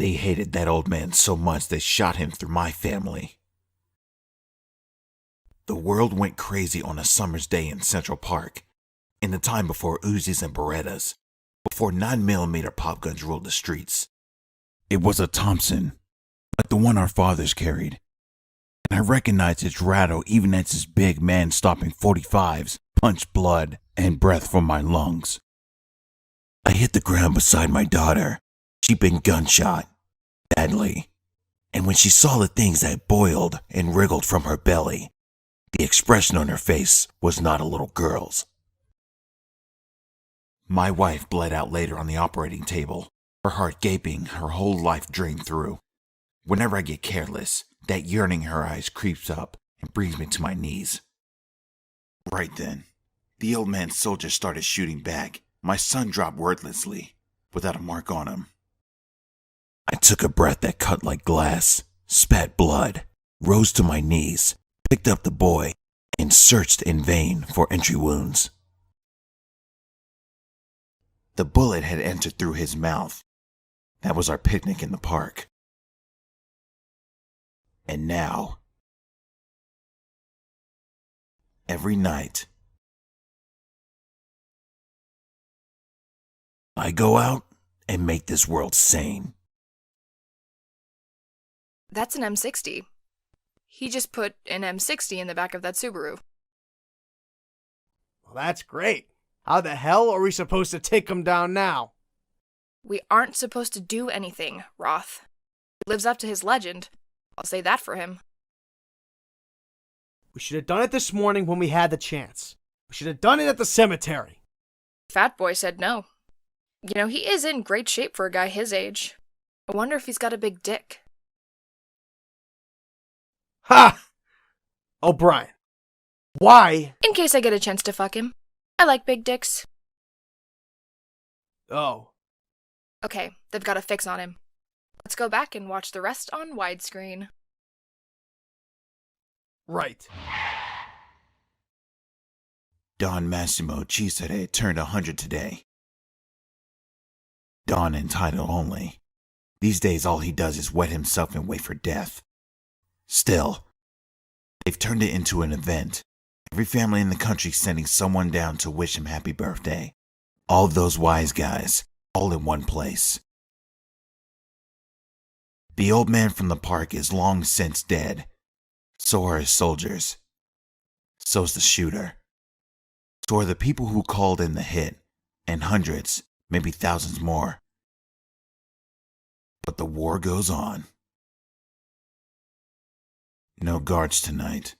They hated that old man so much they shot him through my family. The world went crazy on a summer's day in Central Park, in the time before Uzis and Berettas, before 9mm pop guns ruled the streets. It was a Thompson, like the one our fathers carried, and I recognized its rattle even as its big man-stopping .45s punched blood and breath from my lungs. I hit the ground beside my daughter. She'd been gunshot, badly, and when she saw the things that boiled and wriggled from her belly, the expression on her face was not a little girl's. My wife bled out later on the operating table, her heart gaping, her whole life drained through. Whenever I get careless, that yearning in her eyes creeps up and brings me to my knees. Right then, the old man's soldiers started shooting back. My son dropped wordlessly, without a mark on him. I took a breath that cut like glass, spat blood, rose to my knees, picked up the boy, and searched in vain for entry wounds. The bullet had entered through his mouth. That was our picnic in the park. And now, every night, I go out and make this world sane. That's an M60. He just put an M60 in the back of that Subaru. Well, that's great. How the hell are we supposed to take him down now? We aren't supposed to do anything, Roth. He lives up to his legend. I'll say that for him. We should have done it this morning when we had the chance. We should have done it at the cemetery. Fat Boy said no. You know, he is in great shape for a guy his age. I wonder if he's got a big dick. Ha! Oh, Brien. Why? In case I get a chance to fuck him. I like big dicks. Oh. Okay, they've got a fix on him. Let's go back and watch the rest on widescreen. Right. Don Massimo Cesare turned 100 today. Don in title only. These days all he does is wet himself and wait for death. Still, they've turned it into an event. Every family in the country sending someone down to wish him happy birthday. All those wise guys, all in one place. The old man from the park is long since dead. So are his soldiers. So's the shooter. So are the people who called in the hit, and hundreds, maybe thousands more. But the war goes on. No guards tonight.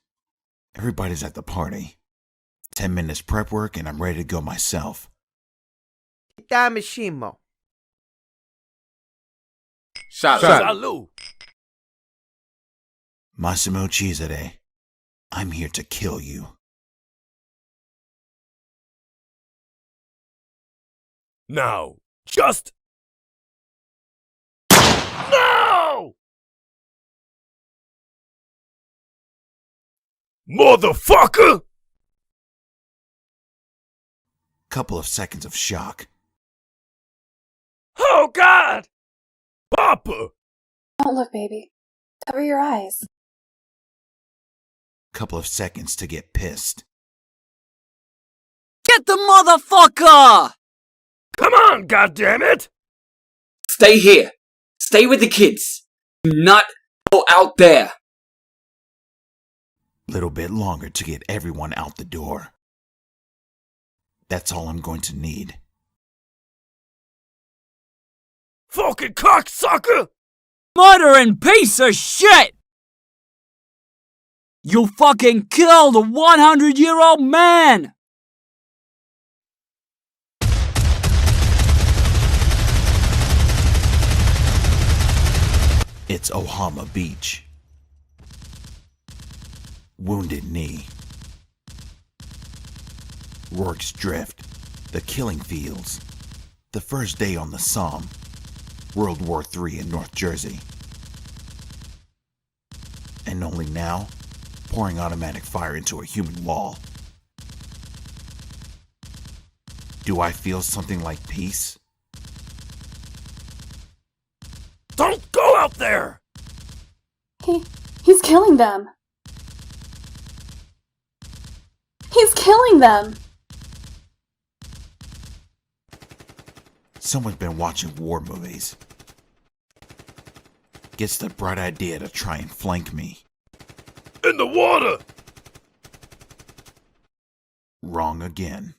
Everybody's at the party. 10 minutes prep work and I'm ready to go myself. Damashimo. Salud. Massimo Cesare, I'm here to kill you. Now, just... No! Motherfucker! Couple of seconds of shock. Oh, God! Papa! Don't look, baby. Cover your eyes. Couple of seconds to get pissed. Get the motherfucker! Come on, goddammit! Stay here. Stay with the kids. Do not go out there. Little bit longer to get everyone out the door. That's all I'm going to need. Fucking cocksucker! Murdering piece of shit! You fucking killed a 100-year-old man! It's Ohama Beach. Wounded Knee. Rourke's Drift. The Killing Fields. The first day on the Somme. World War III in North Jersey. And only now, pouring automatic fire into a human wall. Do I feel something like peace? Don't there? He's killing them. He's killing them. Someone's been watching war movies. Gets the bright idea to try and flank me. In the water! Wrong again.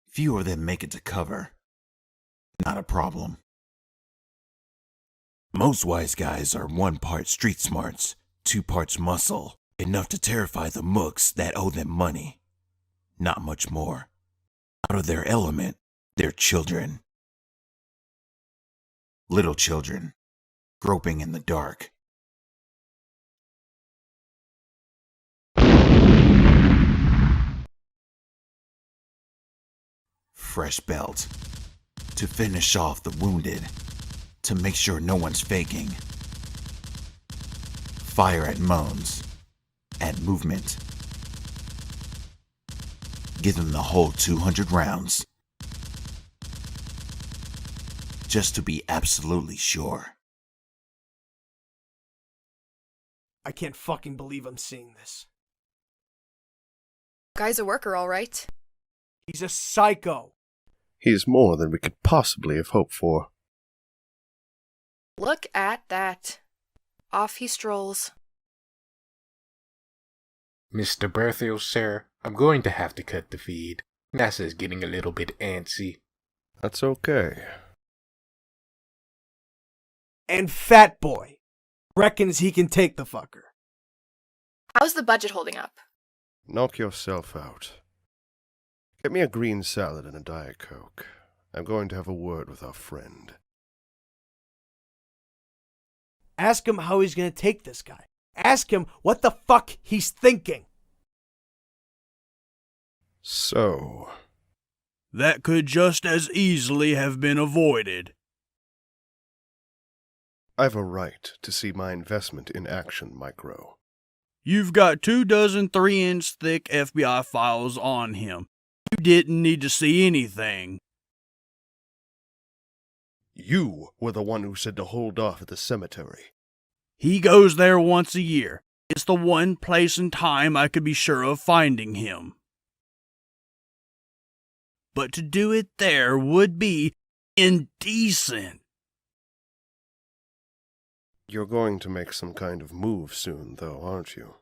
Few of them make it to cover. Not a problem. Most wise guys are 1 part street smarts, 2 parts muscle, enough to terrify the mooks that owe them money. Not much more. Out of their element, they're children. Little children, groping in the dark. Fresh belt. To finish off the wounded. To make sure no one's faking. Fire at moans. At movement. Give them the whole 200 rounds. Just to be absolutely sure. I can't fucking believe I'm seeing this. Guy's a worker, all right. He's a psycho. He's more than we could possibly have hoped for. Look at that. Off he strolls. Mr. Berthiel, sir, I'm going to have to cut the feed. NASA's getting a little bit antsy. That's okay. And Fat Boy reckons he can take the fucker. How's the budget holding up? Knock yourself out. Get me a green salad and a Diet Coke. I'm going to have a word with our friend. Ask him how he's gonna take this guy. Ask him what the fuck he's thinking. So, That could just as easily have been avoided. I've a right to see my investment in action, Micro. You've got 24 3-inch thick FBI files on him. You didn't need to see anything. You were the one who said to hold off at the cemetery. He goes there once a year. It's the one place and time I could be sure of finding him. But to do it there would be indecent. You're going to make some kind of move soon, though, aren't you?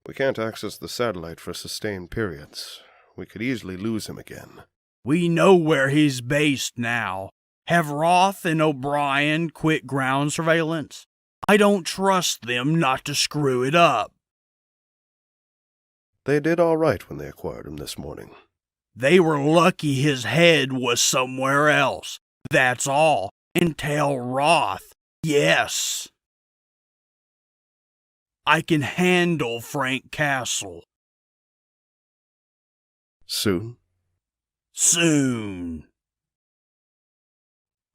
We can't access the satellite for sustained periods. We could easily lose him again. We know where he's based now. Have Roth and O'Brien quit ground surveillance? I don't trust them not to screw it up. They did all right when they acquired him this morning. They were lucky his head was somewhere else. That's all. And tell Roth, yes. I can handle Frank Castle. Soon? Soon.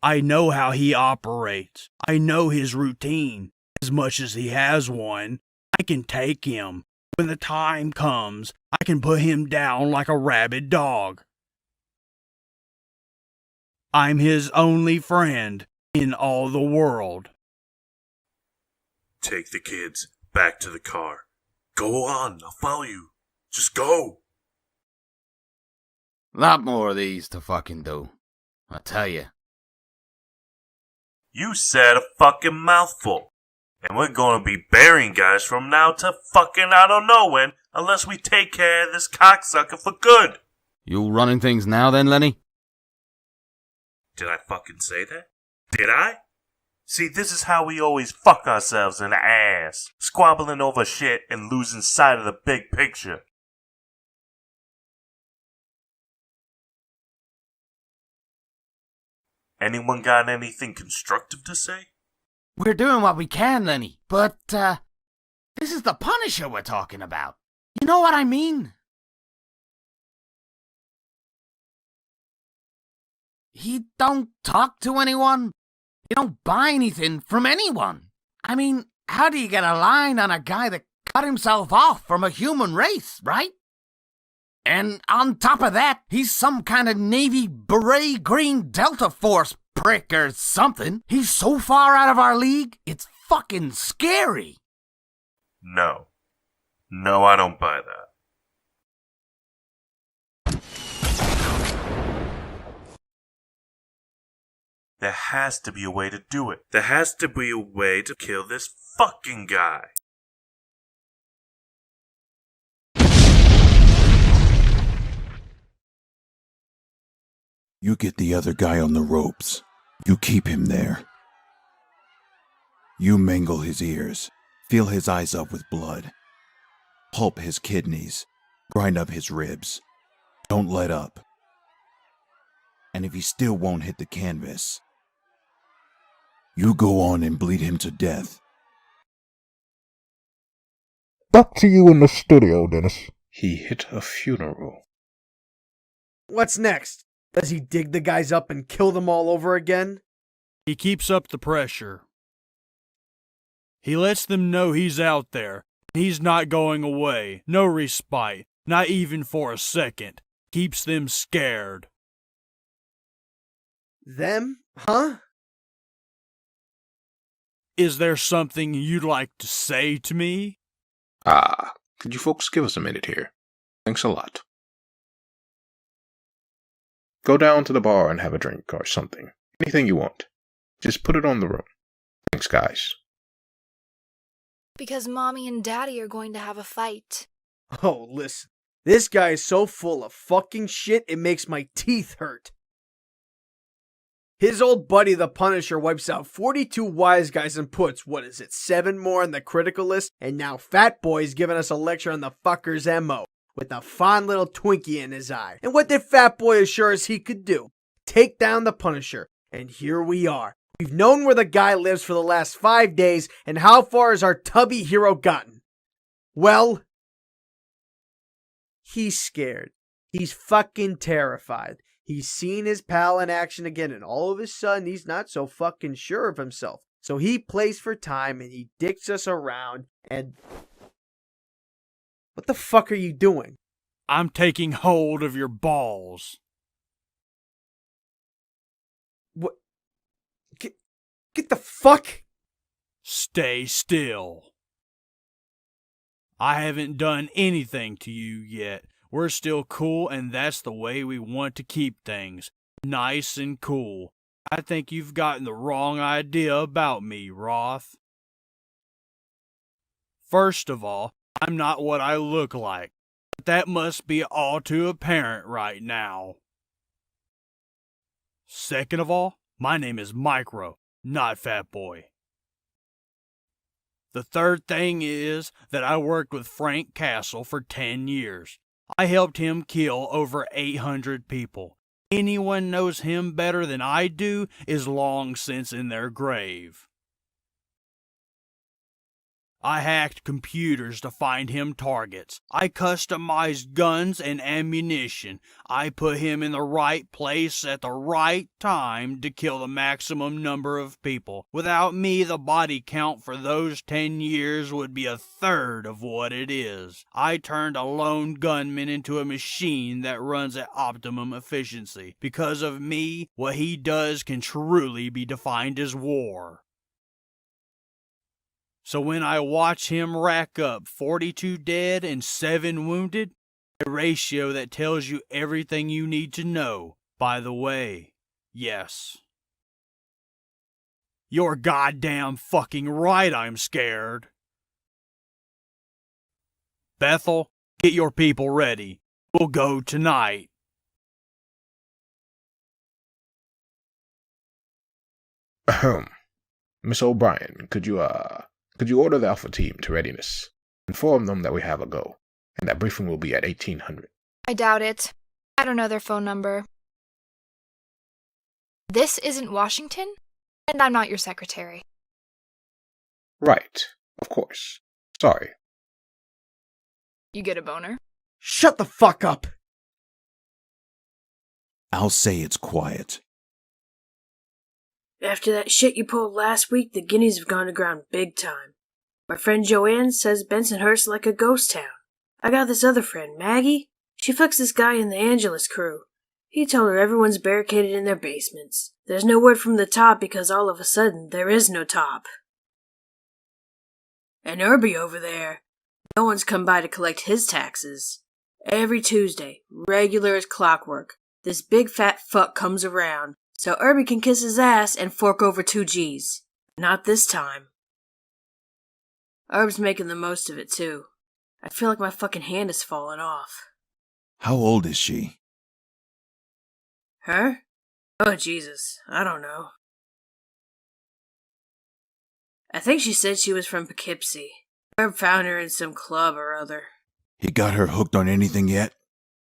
I know how he operates. I know his routine. As much as he has one, I can take him. When the time comes, I can put him down like a rabid dog. I'm his only friend in all the world. Take the kids back to the car. Go on, I'll follow you. Just go. Lot more of these to fucking do. I tell you. You said a fucking mouthful. And we're gonna be burying guys from now to fucking I don't know when, unless we take care of this cocksucker for good. You running things now then, Lenny? Did I fucking say that? Did I? See, this is how we always fuck ourselves in the ass. Squabbling over shit and losing sight of the big picture. Anyone got anything constructive to say? We're doing what we can, Lenny, but, this is the Punisher we're talking about. You know what I mean? He don't talk to anyone. He don't buy anything from anyone. I mean, how do you get a line on a guy that cut himself off from a human race, right? And on top of that, he's some kind of Navy Beret Green Delta Force prick or something. He's so far out of our league, it's fucking scary. No. No, I don't buy that. There has to be a way to do it. There has to be a way to kill this fucking guy. You get the other guy on the ropes. You keep him there. You mangle his ears, fill his eyes up with blood, pulp his kidneys, grind up his ribs. Don't let up. And if he still won't hit the canvas, you go on and bleed him to death. Back to you in the studio, Dennis. He hit a funeral. What's next? Does he dig the guys up and kill them all over again? He keeps up the pressure. He lets them know he's out there. He's not going away. No respite. Not even for a second. Keeps them scared. Them? Huh? Is there something you'd like to say to me? Could you folks give us a minute here? Thanks a lot. Go down to the bar and have a drink or something. Anything you want. Just put it on the room. Thanks, guys. Because Mommy and Daddy are going to have a fight. Oh, listen. This guy is so full of fucking shit, it makes my teeth hurt. His old buddy, the Punisher, wipes out 42 wise guys and puts, 7 more on the critical list? And now Fat Boy's giving us a lecture on the fucker's MO, with a fond little Twinkie in his eye. And what did Fat Boy assure us he could do? Take down the Punisher. And here we are. We've known where the guy lives for the last 5 days, and how far has our tubby hero gotten? Well, he's scared. He's fucking terrified. He's seen his pal in action again, and all of a sudden, he's not so fucking sure of himself. So he plays for time, and he dicks us around, and... What the fuck are you doing? I'm taking hold of your balls. What? Get the fuck? Stay still. I haven't done anything to you yet. We're still cool, and that's the way we want to keep things. Nice and cool. I think you've gotten the wrong idea about me, Roth. First of all, I'm not what I look like. But that must be all too apparent right now. Second of all, my name is Micro, not Fat Boy. The third thing is that I worked with Frank Castle for 10 years. I helped him kill over 800 people. Anyone knows him better than I do is long since in their grave. I hacked computers to find him targets. I customized guns and ammunition. I put him in the right place at the right time to kill the maximum number of people. Without me, the body count for those 10 years would be a third of what it is. I turned a lone gunman into a machine that runs at optimum efficiency. Because of me, what he does can truly be defined as war. So when I watch him rack up 42 dead and 7 wounded, a ratio that tells you everything you need to know. By the way, yes. You're goddamn fucking right I'm scared. Bethel, get your people ready. We'll go tonight. Ahem. Miss O'Brien, could you order the Alpha team to readiness? Inform them that we have a go, and that briefing will be at 1800. I doubt it. I don't know their phone number. This isn't Washington, and I'm not your secretary. Right, of course. Sorry. You get a boner? Shut the fuck up! I'll say it's quiet. After that shit you pulled last week, the guineas have gone to ground big time. My friend Joanne says Bensonhurst's like a ghost town. I got this other friend, Maggie. She fucks this guy in the Angelus crew. He told her everyone's barricaded in their basements. There's no word from the top because all of a sudden there is no top. And Irby over there, no one's come by to collect his taxes. Every Tuesday, regular as clockwork, this big fat fuck comes around, so Irby can kiss his ass and fork over 2 G's. Not this time. Herb's making the most of it, too. I feel like my fucking hand is falling off. How old is she? Her? Oh, Jesus. I don't know. I think she said she was from Poughkeepsie. Herb found her in some club or other. He got her hooked on anything yet?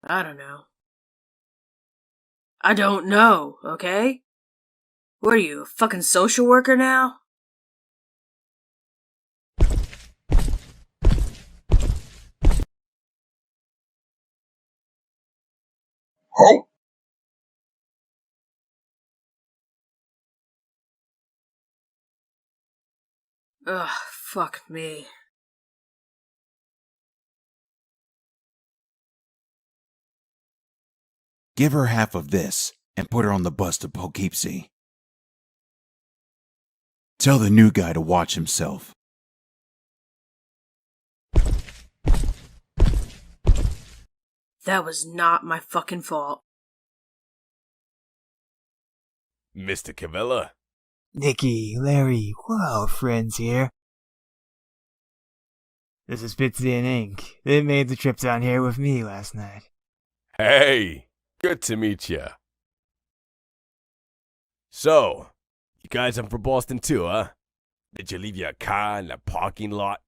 I don't know. I don't know, okay? What are you, a fucking social worker now? Oh! Ugh, fuck me. Give her half of this and put her on the bus to Poughkeepsie. Tell the new guy to watch himself. That was not my fucking fault. Mr. Cavella? Nicky, Larry, we're all friends here. This is Bitsy and Ink. They made the trip down here with me last night. Hey, good to meet ya. So, you guys are from Boston too, huh? Did you leave your car in the parking lot?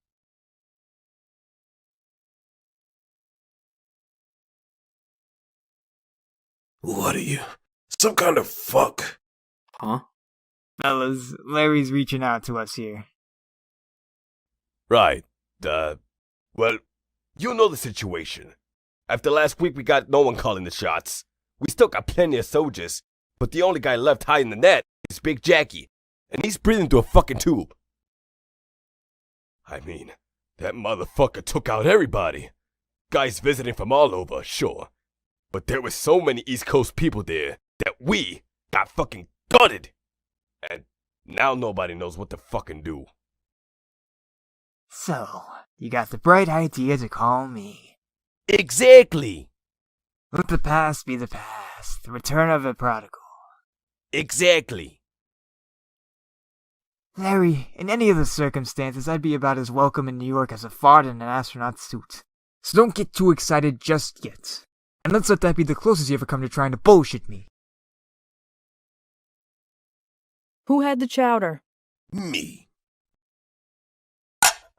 What are you? Some kind of fuck? Huh? Fellas, Larry's reaching out to us here. Right. Well, you know the situation. After last week, we got no one calling the shots. We still got plenty of soldiers, but the only guy left hiding the net is Big Jackie, and he's breathing through a fucking tube. I mean, that motherfucker took out everybody. Guys visiting from all over, sure. But there were so many East Coast people there that we got fucking gutted. And now nobody knows what to fucking do. So, you got the bright idea to call me. Exactly! Let the past be the past, the return of a prodigal. Exactly! Larry, in any of the circumstances, I'd be about as welcome in New York as a fart in an astronaut suit. So don't get too excited just yet. And let's let that be the closest you ever come to trying to bullshit me. Who had the chowder? Me.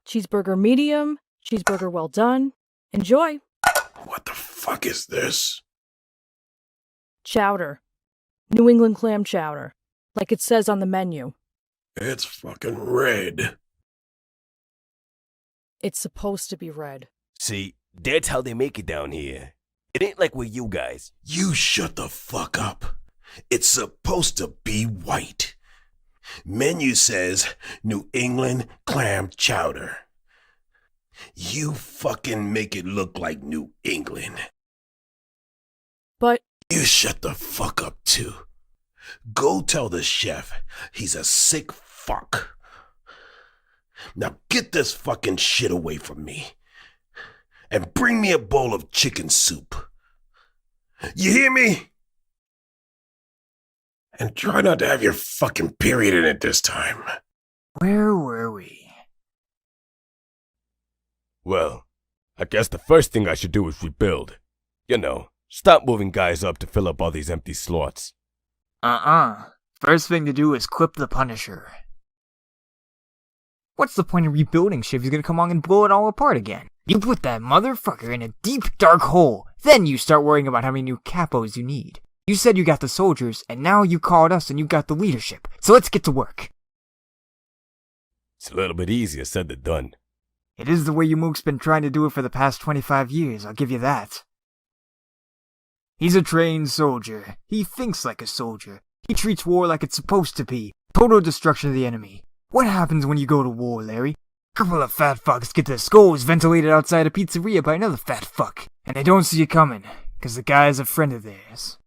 Cheeseburger medium, cheeseburger well done. Enjoy. What the fuck is this? Chowder. New England clam chowder. Like it says on the menu. It's fucking red. It's supposed to be red. See, that's how they make it down here. It ain't like with you guys. You shut the fuck up. It's supposed to be white. Menu says New England clam chowder. You fucking make it look like New England. But you shut the fuck up too. Go tell the chef he's a sick fuck. Now get this fucking shit away from me. And bring me a bowl of chicken soup. You hear me? And try not to have your fucking period in it this time. Where were we? Well, I guess the first thing I should do is rebuild. You know, stop moving guys up to fill up all these empty slots. First thing to do is clip the Punisher. What's the point of rebuilding shit if he's gonna come along and blow it all apart again? You put that motherfucker in a deep, dark hole. Then you start worrying about how many new capos you need. You said you got the soldiers, and now you called us and you got the leadership. So let's get to work. It's a little bit easier said than done. It is the way you mooks been trying to do it for the past 25 years, I'll give you that. He's a trained soldier. He thinks like a soldier. He treats war like it's supposed to be. Total destruction of the enemy. What happens when you go to war, Larry? Couple of fat fucks get their skulls ventilated outside a pizzeria by another fat fuck. And they don't see you coming, because the guy's a friend of theirs.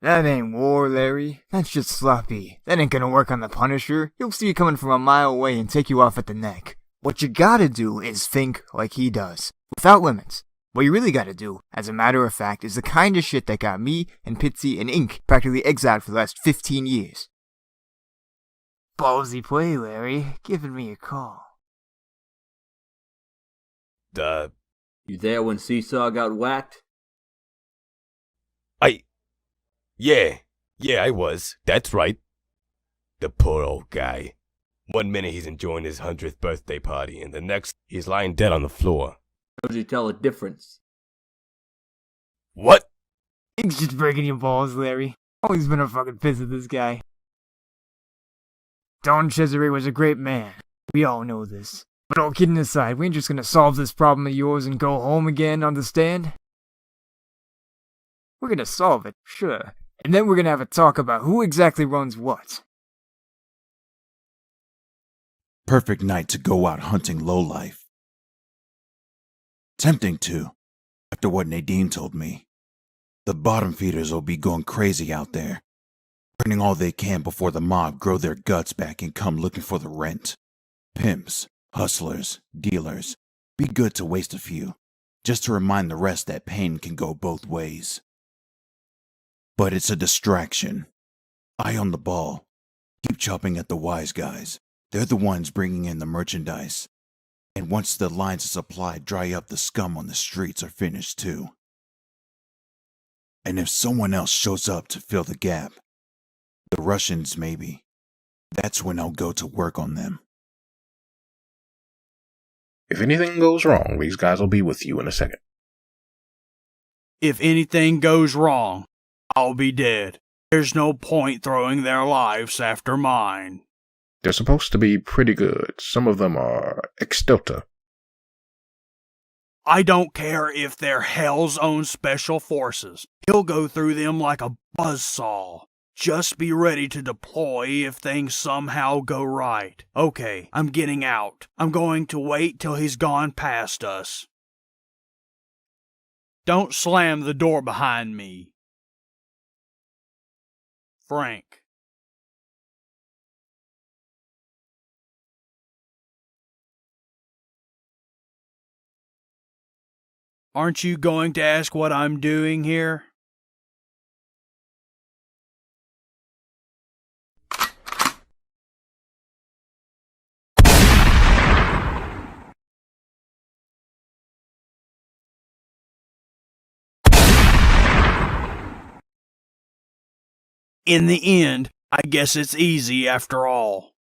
That ain't war, Larry. That's just sloppy. That ain't gonna work on the Punisher. He'll see you coming from a mile away and take you off at the neck. What you gotta do is think like he does, without limits. What you really gotta do, as a matter of fact, is the kind of shit that got me and Pitsy and Ink practically exiled for the last 15 years. Ballsy play, Larry. Giving me a call. You there when Seesaw got whacked? Yeah, I was. That's right. The poor old guy. One minute he's enjoying his 100th birthday party, and the next he's lying dead on the floor. How does he tell the difference? What? Ink's just breaking your balls, Larry. Always been a fucking piss of this guy. Don Cesare was a great man. We all know this. But all kidding aside, we ain't just gonna solve this problem of yours and go home again, understand? We're gonna solve it, sure. And then we're gonna have a talk about who exactly runs what. Perfect night to go out hunting lowlife. Tempting to, after what Nadine told me. The bottom feeders will be going crazy out there, burning all they can before the mob grow their guts back and come looking for the rent. Pimps, hustlers, dealers, be good to waste a few, just to remind the rest that pain can go both ways. But it's a distraction. Eye on the ball. Keep chopping at the wise guys. They're the ones bringing in the merchandise. And once the lines of supply dry up, the scum on the streets are finished too. And if someone else shows up to fill the gap, the Russians maybe, that's when I'll go to work on them. If anything goes wrong, these guys will be with you in a second. If anything goes wrong, I'll be dead. There's no point throwing their lives after mine. They're supposed to be pretty good. Some of them are extilta. I don't care if they're Hell's own special forces. He'll go through them like a buzzsaw. Just be ready to deploy if things somehow go right. Okay, I'm getting out. I'm going to wait till he's gone past us. Don't slam the door behind me. Frank. Aren't you going to ask what I'm doing here? In the end, I guess it's easy after all.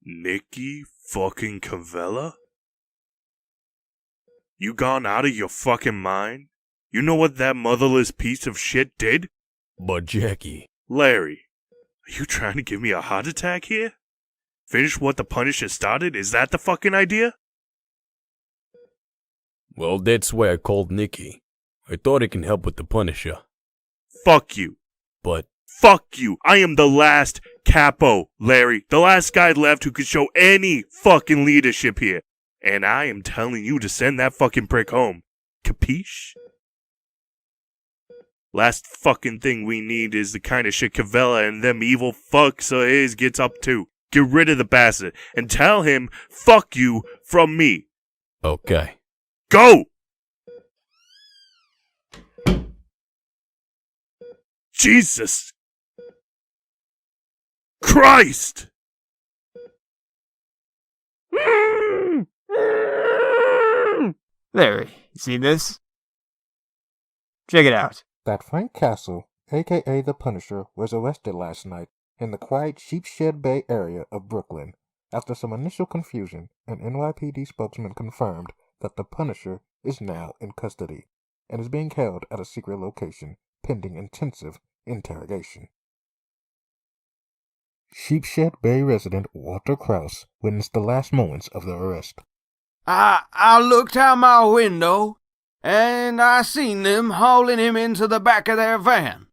Nicky fucking Cavella? You gone out of your fucking mind? You know what that motherless piece of shit did? But Jackie... Larry, are you trying to give me a heart attack here? Finish what the Punisher started? Is that the fucking idea? Well, that's why I called Nicky. I thought it can help with the Punisher. Fuck you. But... Fuck you. I am the last capo, Larry. The last guy left who could show any fucking leadership here. And I am telling you to send that fucking prick home. Capiche? Last fucking thing we need is the kind of shit Cavella and them evil fucks of his gets up to. Get rid of the bastard and tell him, fuck you, from me. Okay. Go! Jesus Christ! Larry, you see this? Check it out. That Frank Castle, aka the Punisher, was arrested last night in the quiet Sheepshed Bay area of Brooklyn. After some initial confusion, an NYPD spokesman confirmed that the Punisher is now in custody and is being held at a secret location pending intensive interrogation. Sheepshed Bay resident Walter Krause witnessed the last moments of the arrest. I looked out my window, and I seen them hauling him into the back of their van.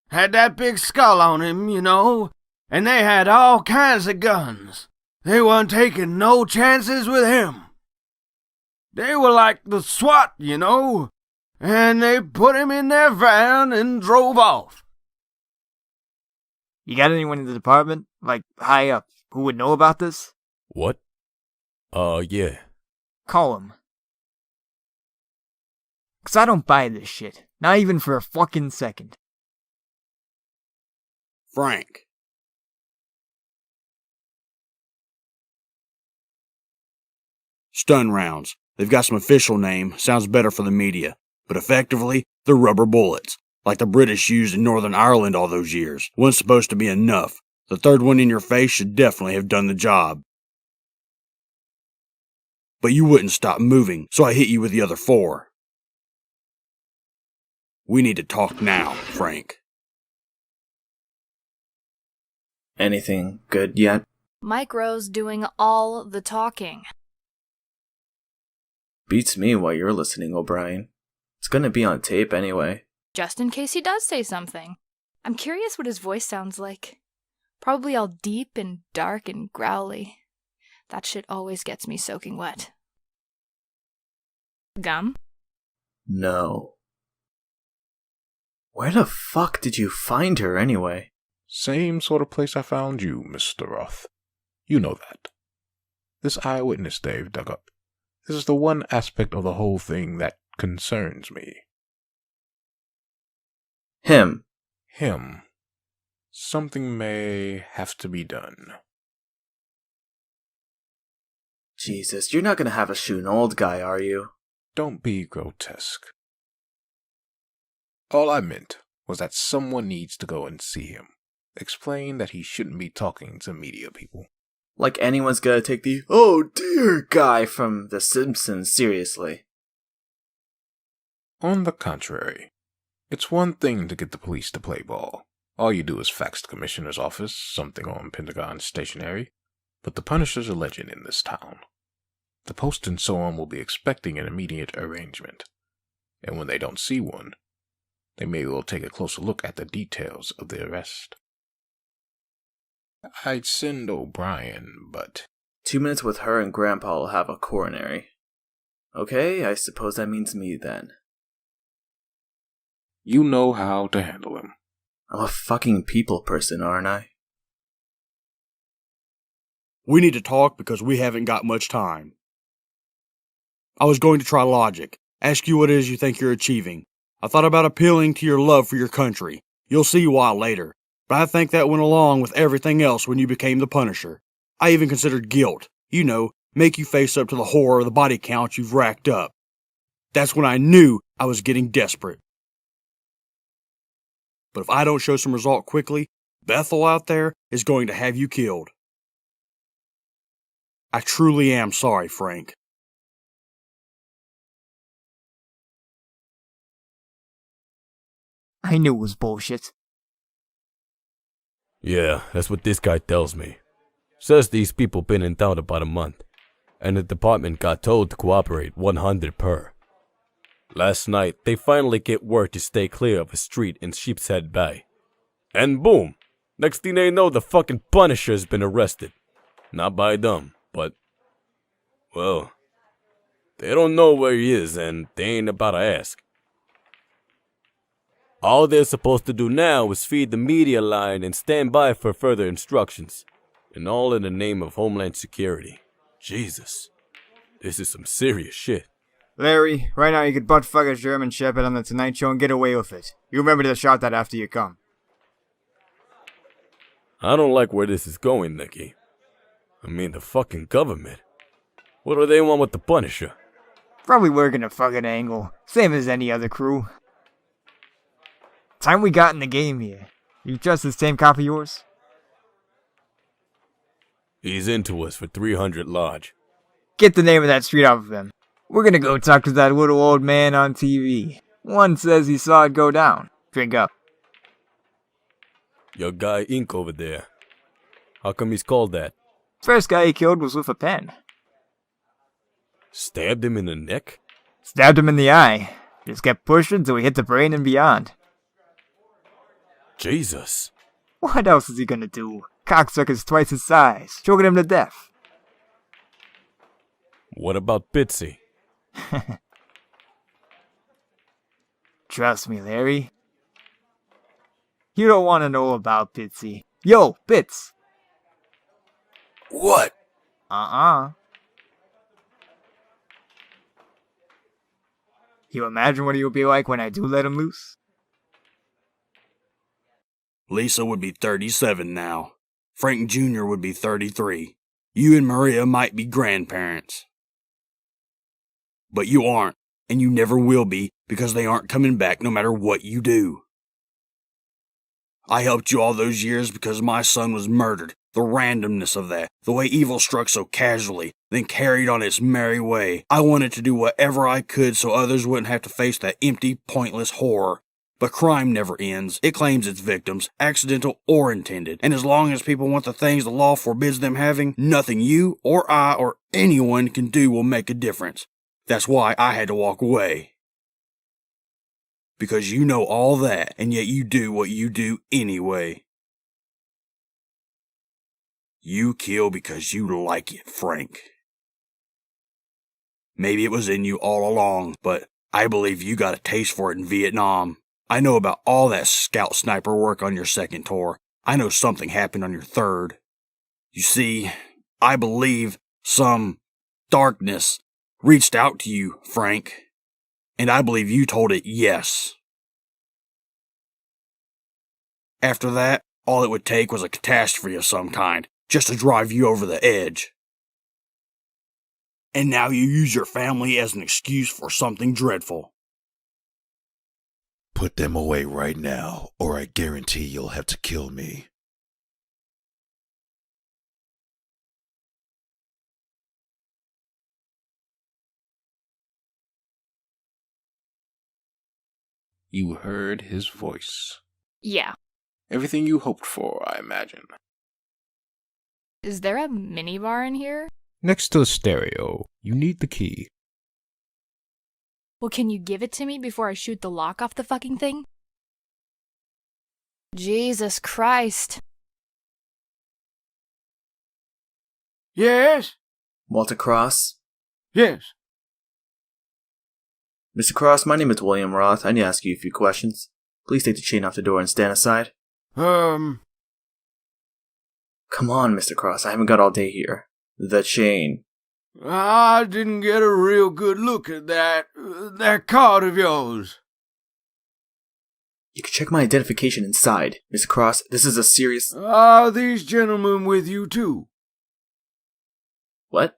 Had that big skull on him, you know, and they had all kinds of guns. They weren't taking no chances with him. They were like the SWAT, you know, and they put him in their van and drove off. You got anyone in the department, like high up, who would know about this? What? Yeah. Call him. 'Cause I don't buy this shit. Not even for a fucking second. Frank. Stun rounds. They've got some official name, sounds better for the media, but effectively, they're rubber bullets, like the British used in Northern Ireland all those years. One's supposed to be enough. The third one in your face should definitely have done the job. But you wouldn't stop moving, so I hit you with the other 4. We need to talk now, Frank. Anything good yet? Micro's doing all the talking. Beats me while you're listening, O'Brien. It's gonna be on tape anyway. Just in case he does say something. I'm curious what his voice sounds like. Probably all deep and dark and growly. That shit always gets me soaking wet. Gum? No. Where the fuck did you find her anyway? Same sort of place I found you, Mr. Roth. You know that. This eyewitness Dave dug up. This is the one aspect of the whole thing that concerns me. Him. Something may have to be done. Jesus, you're not gonna have us shoot an old guy, are you? Don't be grotesque. All I meant was that someone needs to go and see him. Explain that he shouldn't be talking to media people. Like anyone's gonna take the "oh dear" guy from The Simpsons seriously. On the contrary, it's one thing to get the police to play ball. All you do is fax the commissioner's office something on Pentagon stationery. But the Punisher's a legend in this town. The Post and so on will be expecting an immediate arrangement. And when they don't see one, they may well take a closer look at the details of the arrest. I'd send O'Brien, but 2 minutes with her and Grandpa will have a coronary. Okay, I suppose that means me then. you know how to handle him. I'm a fucking people person, aren't I? We need to talk because we haven't got much time. I was going to try logic, ask you what it is you think you're achieving. I thought about appealing to your love for your country. You'll see why later. But I think that went along with everything else when you became the Punisher. I even considered guilt. You know, make you face up to the horror of the body count you've racked up. That's when I knew I was getting desperate. But if I don't show some result quickly, Bethel out there is going to have you killed. I truly am sorry, Frank. I knew it was bullshit. Yeah, that's what this guy tells me. Says these people been in town about a month, and the department got told to cooperate 100 per. Last night, they finally get word to stay clear of a street in Sheepshead Bay. And boom! Next thing they know, the fucking Punisher's been arrested. Not by them, but, well, they don't know where he is, and they ain't about to ask. All they're supposed to do now is feed the media line and stand by for further instructions. And all in the name of Homeland Security. Jesus. This is some serious shit. Larry, right now you could butt-fuck a German Shepherd on the Tonight Show and get away with it. You remember to shout that after you come. I don't like where this is going, Nicky. I mean, the fucking government. What do they want with the Punisher? Probably working a fucking angle. Same as any other crew. Time we got in the game here. You trust this same cop of yours? He's into us for 300 Lodge. Get the name of that street off of him. We're gonna go talk to that little old man on TV. One says he saw it go down. Drink up. Your guy Ink over there. How come he's called that? First guy he killed was with a pen. Stabbed him in the neck? Stabbed him in the eye. Just kept pushing till he hit the brain and beyond. Jesus. What else is he gonna do? Cocksucker's twice his size, choking him to death. What about Bitsy? Trust me, Larry. You don't want to know about Bitsy. Yo, Bits! What? You imagine what he'll be like when I do let him loose? Lisa would be 37 now. Frank Jr. would be 33. You and Maria might be grandparents. But you aren't, and you never will be, because they aren't coming back no matter what you do. I helped you all those years because my son was murdered. The randomness of that, the way evil struck so casually, then carried on its merry way. I wanted to do whatever I could so others wouldn't have to face that empty, pointless horror. But crime never ends. It claims its victims, accidental or intended. And as long as people want the things the law forbids them having, nothing you or I or anyone can do will make a difference. That's why I had to walk away. Because you know all that, and yet you do what you do anyway. You kill because you like it, Frank. Maybe it was in you all along, but I believe you got a taste for it in Vietnam. I know about all that scout sniper work on your second tour. I know something happened on your third. You see, I believe some darkness reached out to you, Frank. And I believe you told it yes. After that, all it would take was a catastrophe of some kind, just to drive you over the edge. And now you use your family as an excuse for something dreadful. Put them away right now, or I guarantee you'll have to kill me. You heard his voice. Yeah. Everything you hoped for, I imagine. Is there a minibar in here? Next to the stereo, you need the key. Well, can you give it to me before I shoot the lock off the fucking thing? Jesus Christ. Yes? Walter Cross? Yes. Mr. Cross, my name is William Roth. I need to ask you a few questions. Please take the chain off the door and stand aside. Come on, Mr. Cross. I haven't got all day here. The chain. I didn't get a real good look at that card of yours. You can check my identification inside. Mr. Cross, this is a serious... Are these gentlemen with you too? What?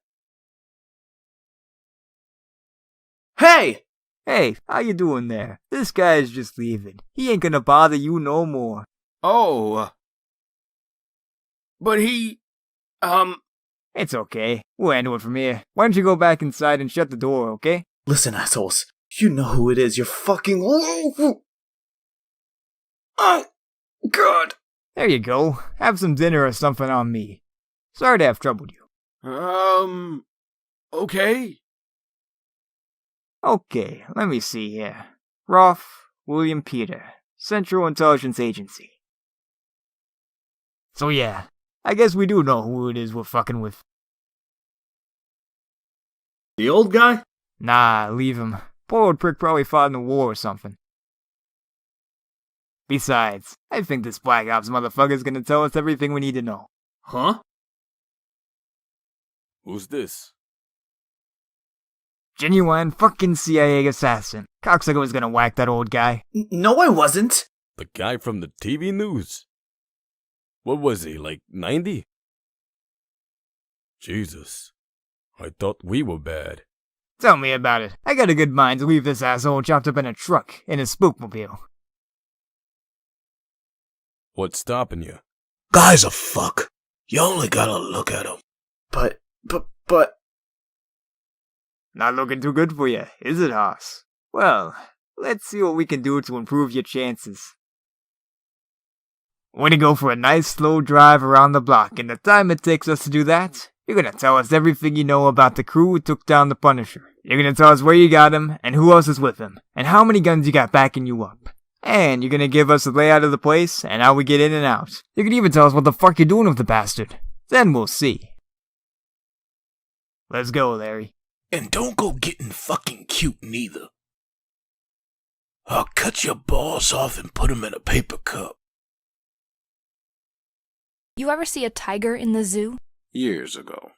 Hey! Hey, how you doing there? This guy's just leaving. He ain't gonna bother you no more. Oh. But he... It's okay. We'll handle it from here. Why don't you go back inside and shut the door, okay? Listen, assholes. You know who it is. You're fucking... Oh, God. There you go. Have some dinner or something on me. Sorry to have troubled you. Okay. Okay, let me see here. Roth, William Peter, Central Intelligence Agency. So yeah, I guess we do know who it is we're fucking with. The old guy? Nah, leave him. Poor old prick probably fought in the war or something. Besides, I think this Black Ops motherfucker's gonna tell us everything we need to know. Huh? Who's this? Genuine fucking CIA assassin. Cocksucker was gonna whack that old guy. No, I wasn't. The guy from the TV news. What was he, like 90? Jesus. I thought we were bad. Tell me about it. I got a good mind to leave this asshole chopped up in a truck, in a spookmobile. What's stopping you? Guy's a fuck. You only gotta look at him. But... Not looking too good for you, is it, Hoss? Well, let's see what we can do to improve your chances. We're gonna go for a nice slow drive around the block. In the time it takes us to do that, you're gonna tell us everything you know about the crew who took down the Punisher. You're gonna tell us where you got him, and who else is with him, and how many guns you got backing you up. And you're gonna give us the layout of the place, and how we get in and out. You can even tell us what the fuck you're doing with the bastard. Then we'll see. Let's go, Larry. And don't go getting fucking cute neither. I'll cut your balls off and put 'em in a paper cup. You ever see a tiger in the zoo? Years ago.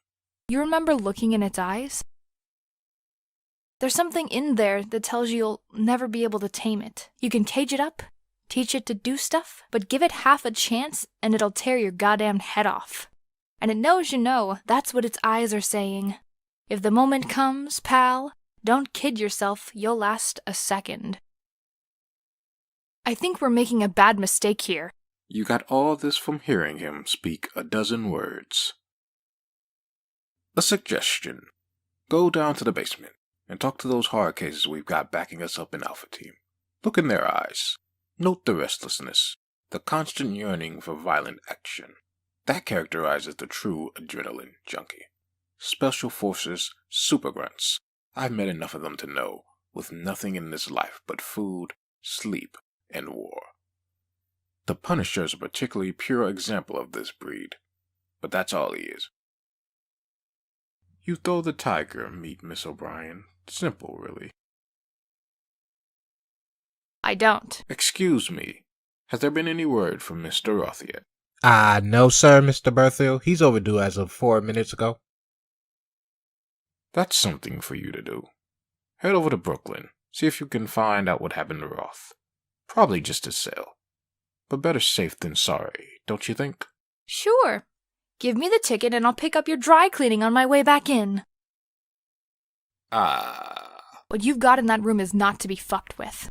You remember looking in its eyes? There's something in there that tells you you'll never be able to tame it. You can cage it up, teach it to do stuff, but give it half a chance and it'll tear your goddamn head off. And it knows you know, that's what its eyes are saying. If the moment comes, pal, don't kid yourself, you'll last a second. I think we're making a bad mistake here. You got all this from hearing him speak a dozen words. A suggestion. Go down to the basement and talk to those hard cases we've got backing us up in Alpha Team. Look in their eyes. Note the restlessness, the constant yearning for violent action. That characterizes the true adrenaline junkie. Special Forces super grunts. I've met enough of them to know, with nothing in this life but food, sleep, and war. The Punisher is a particularly pure example of this breed, but that's all he is. You throw the tiger, meet Miss O'Brien. Simple, really. I don't. Excuse me. Has there been any word from Mr. Roth yet? No, sir, Mr. Berthiel. He's overdue as of 4 minutes ago. That's something for you to do. Head over to Brooklyn. See if you can find out what happened to Roth. Probably just his cell. But better safe than sorry, don't you think? Sure. Give me the ticket and I'll pick up your dry cleaning on my way back in. What you've got in that room is not to be fucked with.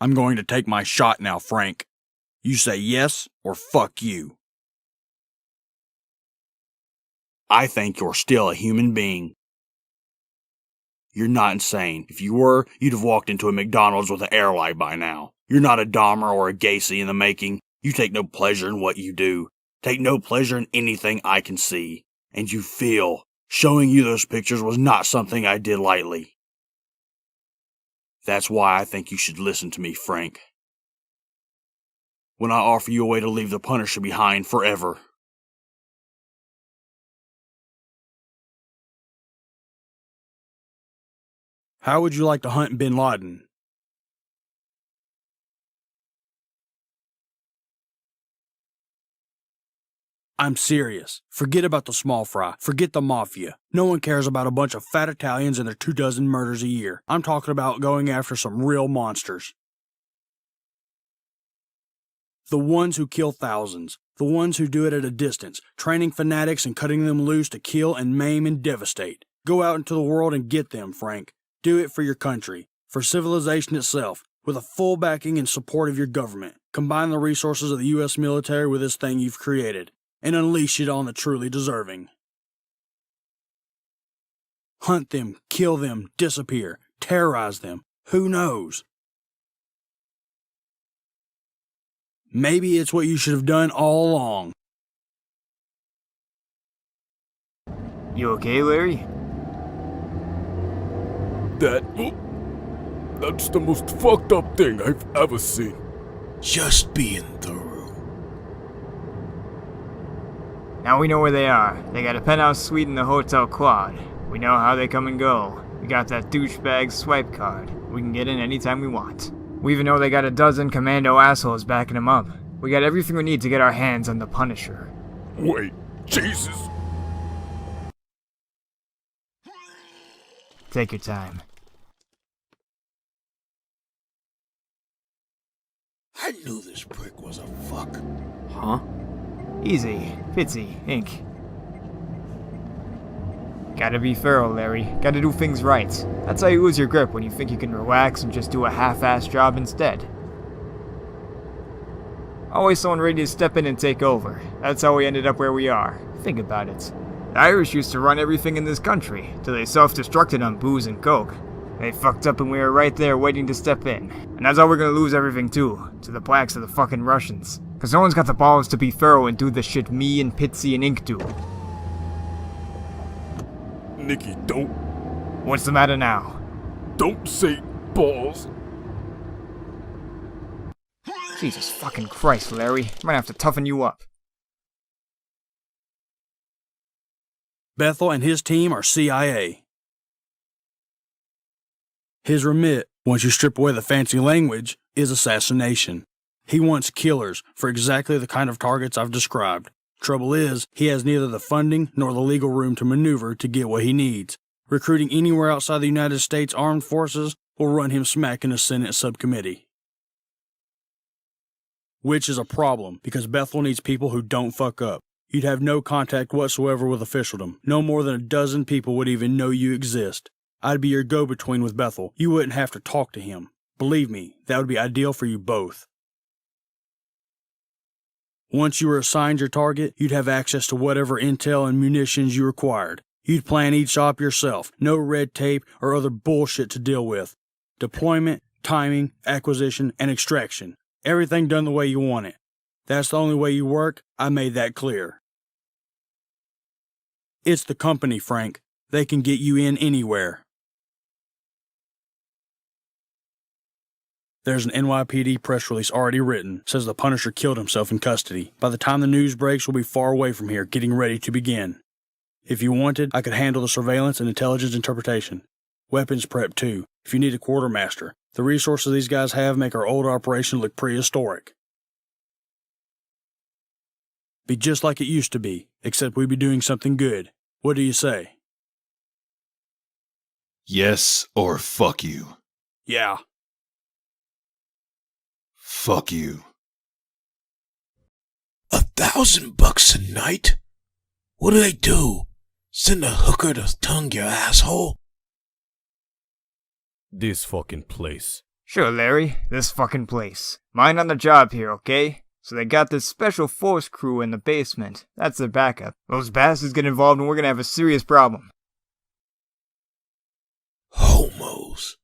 I'm going to take my shot now, Frank. You say yes or fuck you. I think you're still a human being. You're not insane. If you were, you'd have walked into a McDonald's with an air light by now. You're not a Dahmer or a Gacy in the making. You take no pleasure in what you do. Take no pleasure in anything I can see. And you feel. Showing you those pictures was not something I did lightly. That's why I think you should listen to me, Frank. When I offer you a way to leave the Punisher behind forever. How would you like to hunt Bin Laden? I'm serious. Forget about the small fry. Forget the mafia. No one cares about a bunch of fat Italians and their 24 murders a year. I'm talking about going after some real monsters. The ones who kill thousands. The ones who do it at a distance, training fanatics and cutting them loose to kill and maim and devastate. Go out into the world and get them, Frank. Do it for your country, for civilization itself, with a full backing and support of your government. Combine the resources of the U.S. military with this thing you've created, and unleash it on the truly deserving. Hunt them, kill them, disappear, terrorize them. Who knows? Maybe it's what you should have done all along. You okay, Larry? That's the most fucked up thing I've ever seen. Just be in the room. Now we know where they are. They got a penthouse suite in the Hotel Quad. We know how they come and go. We got that douchebag swipe card. We can get in anytime we want. We even know they got a dozen commando assholes backing them up. We got everything we need to get our hands on the Punisher. Wait, Jesus. Take your time. I knew this prick was a fuck. Huh? Easy. Fitzy. Inc. Gotta be thorough, Larry. Gotta do things right. That's how you lose your grip when you think you can relax and just do a half-assed job instead. Always someone ready to step in and take over. That's how we ended up where we are. Think about it. The Irish used to run everything in this country, till they self-destructed on booze and coke. They fucked up and we were right there waiting to step in. And that's how we're gonna lose everything too, to the blacks of the fucking Russians. Cause no one's got the balls to be thorough and do the shit me and Pitsy and Ink do. Nicky, don't. What's the matter now? Don't say balls. Jesus fucking Christ, Larry. I'm gonna have to toughen you up. Bethel and his team are CIA. His remit, once you strip away the fancy language, is assassination. He wants killers for exactly the kind of targets I've described. Trouble is, he has neither the funding nor the legal room to maneuver to get what he needs. Recruiting anywhere outside the United States Armed Forces will run him smack in a Senate subcommittee. Which is a problem, because Bethel needs people who don't fuck up. You'd have no contact whatsoever with officialdom. No more than a dozen people would even know you exist. I'd be your go-between with Bethel. You wouldn't have to talk to him. Believe me, that would be ideal for you both. Once you were assigned your target, you'd have access to whatever intel and munitions you required. You'd plan each op yourself. No red tape or other bullshit to deal with. Deployment, timing, acquisition, and extraction. Everything done the way you want it. That's the only way you work. I made that clear. It's the company, Frank. They can get you in anywhere. There's an NYPD press release already written. Says the Punisher killed himself in custody. By the time the news breaks, we'll be far away from here, getting ready to begin. If you wanted, I could handle the surveillance and intelligence interpretation. Weapons prep, too, if you need a quartermaster. The resources these guys have make our old operation look prehistoric. Be just like it used to be, except we'd be doing something good. What do you say? Yes or fuck you? Yeah. Fuck you. $1,000 a night? What do they do? Send a hooker to tongue your asshole? This fucking place. Sure, Larry, this fucking place. Mine on the job here, okay? So they got this special force crew in the basement. That's their backup. Those bastards get involved and we're gonna have a serious problem. Homos.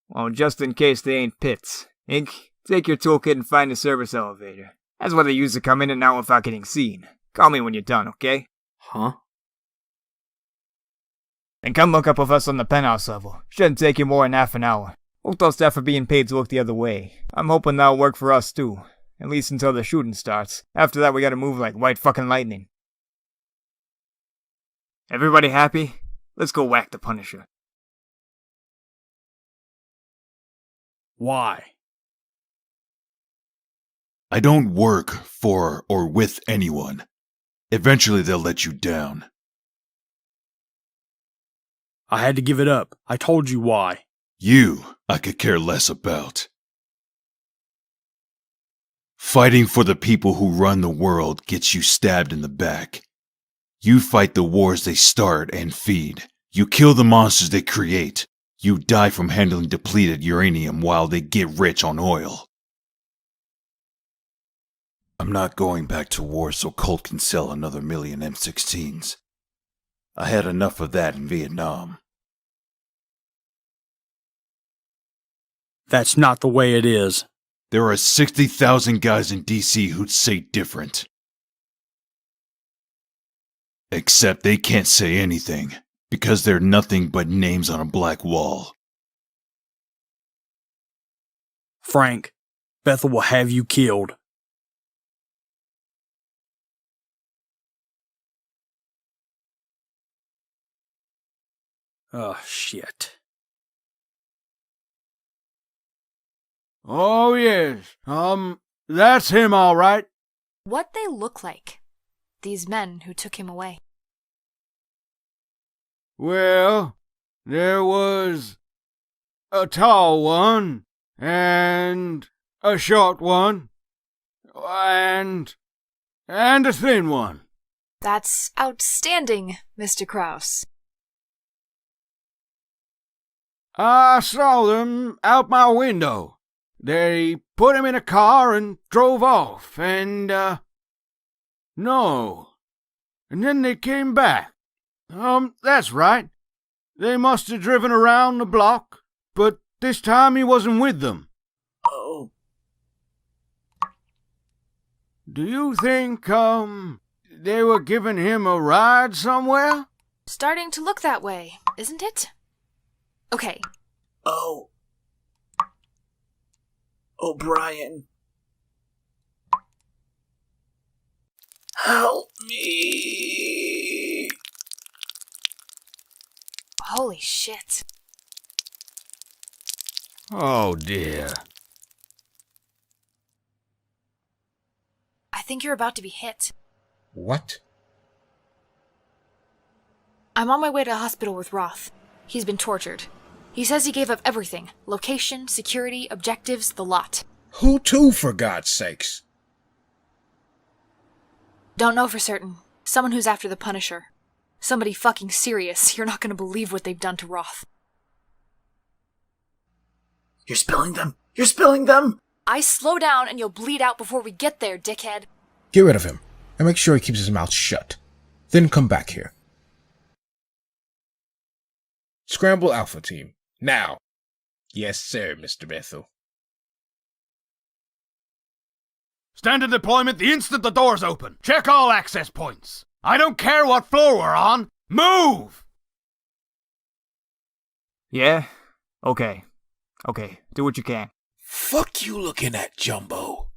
Well, just in case they ain't pits. Ink, take your toolkit and find a service elevator. That's what they use to come in and out without getting seen. Call me when you're done, okay? Huh? And come look up with us on the penthouse level. Shouldn't take you more than half an hour. Both those staff are being paid to look the other way. I'm hoping that'll work for us too. At least until the shooting starts. After that we gotta move like white fucking lightning. Everybody happy? Let's go whack the Punisher. Why? I don't work for or with anyone. Eventually they'll let you down. I had to give it up. I told you why. You, I could care less about. Fighting for the people who run the world gets you stabbed in the back. You fight the wars they start and feed. You kill the monsters they create. You die from handling depleted uranium while they get rich on oil. I'm not going back to war so Colt can sell another million M16s. I had enough of that in Vietnam. That's not the way it is. There are 60,000 guys in DC who'd say different. Except they can't say anything, because they're nothing but names on a black wall. Frank, Bethel will have you killed. Oh, shit. Oh, yes. That's him, all right. What they look like, these men who took him away. Well, there was a tall one, and a short one, and a thin one. That's outstanding, Mr. Krause. I saw them out my window. They put him in a car and drove off, and, no. And then they came back. That's right. They must have driven around the block, but this time he wasn't with them. Oh. Do you think, they were giving him a ride somewhere? Starting to look that way, isn't it? Okay. Oh, Brien. Help me. Holy shit. Oh dear. I think you're about to be hit. What? I'm on my way to the hospital with Roth. He's been tortured. He says he gave up everything. Location, security, objectives, the lot. Who to, for God's sakes? Don't know for certain. Someone who's after the Punisher. Somebody fucking serious. You're not gonna believe what they've done to Roth. You're spilling them! You're spilling them! I slow down and you'll bleed out before we get there, dickhead. Get rid of him, and make sure he keeps his mouth shut. Then come back here. Scramble Alpha Team. Now. Yes, sir, Mr. Bethel. Standard deployment the instant the doors open. Check all access points. I don't care what floor we're on. Move! Yeah? Okay. Okay, do what you can. Fuck you looking at, Jumbo.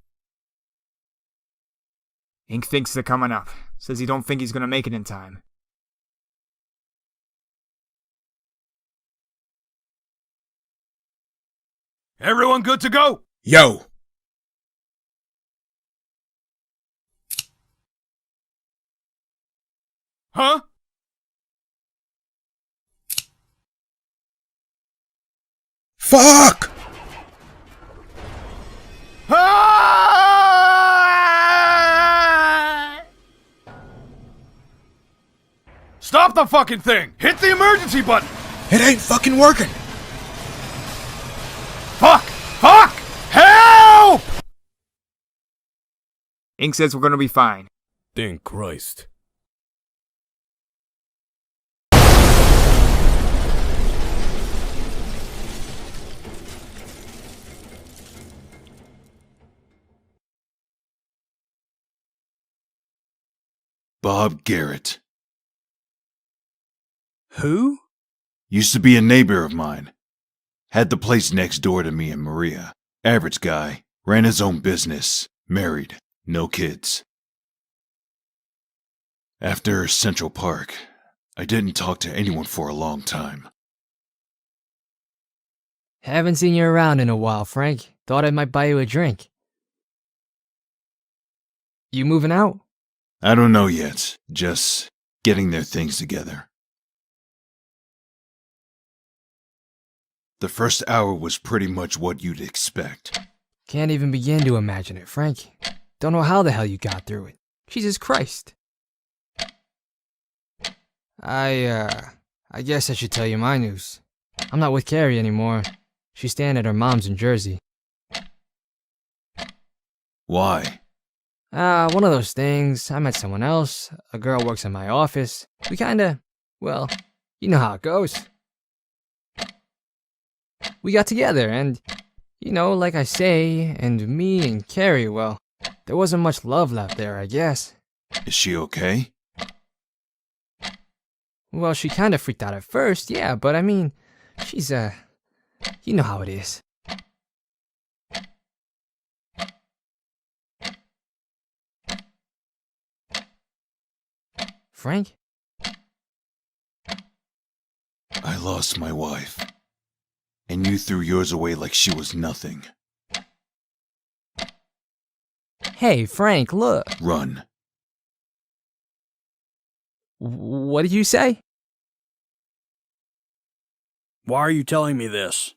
Ink thinks they're coming up. Says he don't think he's gonna make it in time. Everyone good to go? Yo! Huh? Fuck! Stop the fucking thing! Hit the emergency button! It ain't fucking working! Fuck! Fuck! Help! Ink says we're gonna be fine. Thank Christ. Bob Garrett. Who? Used to be a neighbor of mine. Had the place next door to me and Maria. Average guy. Ran his own business. Married. No kids. After Central Park, I didn't talk to anyone for a long time. Haven't seen you around in a while, Frank. Thought I might buy you a drink. You moving out? I don't know yet. Just getting their things together. The first hour was pretty much what you'd expect. Can't even begin to imagine it, Frank. Don't know how the hell you got through it. Jesus Christ. I guess I should tell you my news. I'm not with Carrie anymore. She's staying at her mom's in Jersey. Why? One of those things. I met someone else. A girl works in my office. We kinda, well, you know how it goes. We got together and, you know, like I say, and me and Carrie, well, there wasn't much love left there, I guess. Is she okay? Well, she kinda freaked out at first, yeah, but I mean, she's, you know how it is. Frank? I lost my wife. And you threw yours away like she was nothing. Hey, Frank, look. Run. What did you say? Why are you telling me this?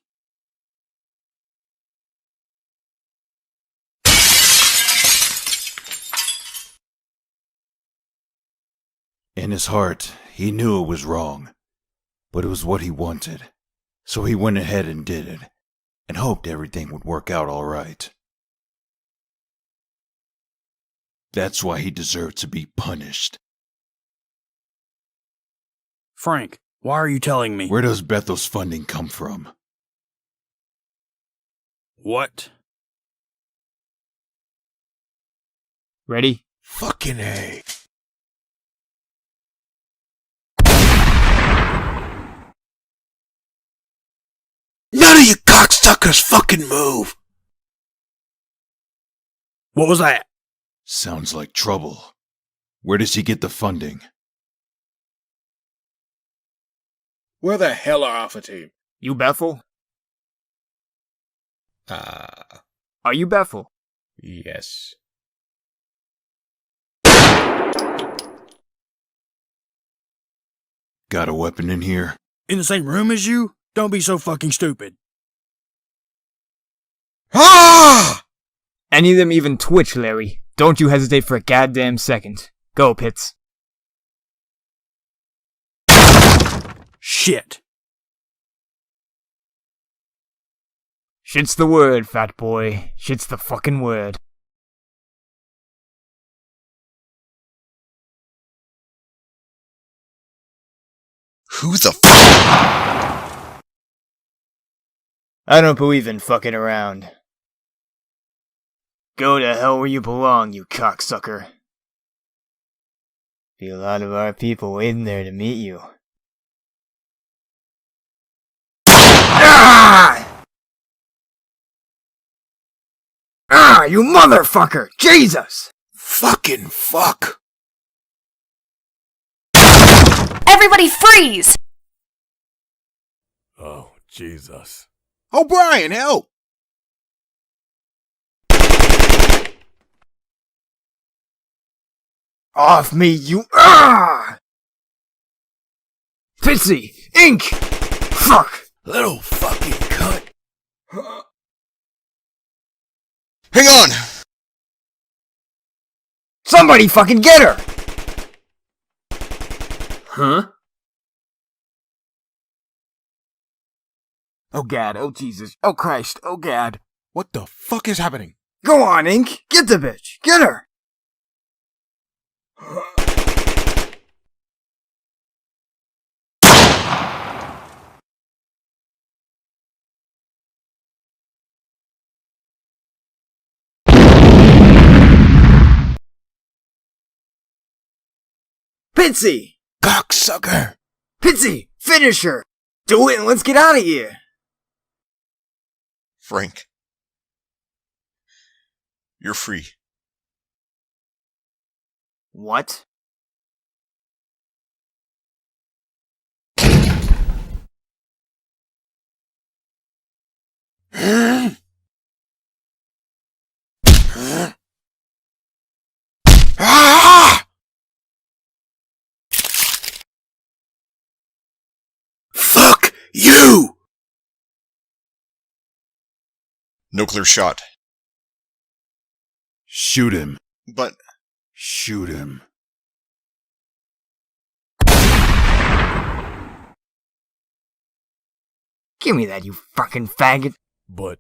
In his heart, he knew it was wrong. But it was what he wanted. So he went ahead and did it. And hoped everything would work out all right. That's why he deserved to be punished. Frank, why are you telling me? Where does Bethel's funding come from? What? Ready? Fucking A. None of you cocksuckers fucking move! What was that? Sounds like trouble. Where does he get the funding? Where the hell are Alpha Team? You Bethel? Are you Bethel? Yes. Got a weapon in here? In the same room as you? Don't be so fucking stupid. Ah! Any of them even twitch, Larry. Don't you hesitate for a goddamn second. Go, Pitts. Shit. Shit's the word, fat boy. Shit's the fucking word. Who the I don't believe in fucking around. Go to hell where you belong, you cocksucker. Be a lot of our people waiting there to meet you. Ah! Ah, you motherfucker! Jesus! Fucking fuck! Everybody freeze! Oh, Jesus. Oh, Brien, help! Off me, you. Ah! Pitsy! Ink! Fuck! Little fucking cunt. Hang on! Somebody fucking get her! Huh? Oh God, oh Jesus, oh Christ, oh God. What the fuck is happening? Go on, Ink! Get the bitch! Get her! Pitsy! Cocksucker! Pitsy! Finish her! Do it and let's get out of here! Frank. You're free. What? Ah! Fuck you! No clear shot. Shoot him. But Shoot him. Give me that, you fucking faggot! But.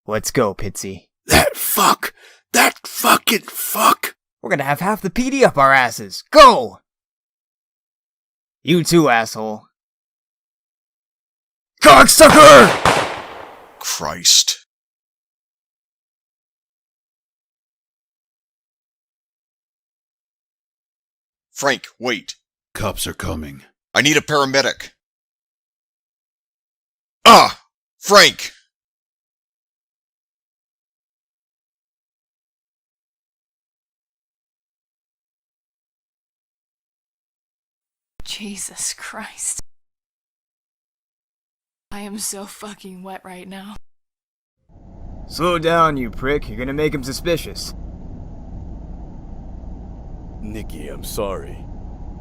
Let's go, Pitsy. That fuck! That fucking fuck! We're gonna have half the PD up our asses. Go! You too, asshole. Cocksucker! Christ. Frank, wait. Cops are coming. I need a paramedic. Ah! Frank! Jesus Christ. I am so fucking wet right now. Slow down, you prick. You're gonna make him suspicious. Nicky, I'm sorry.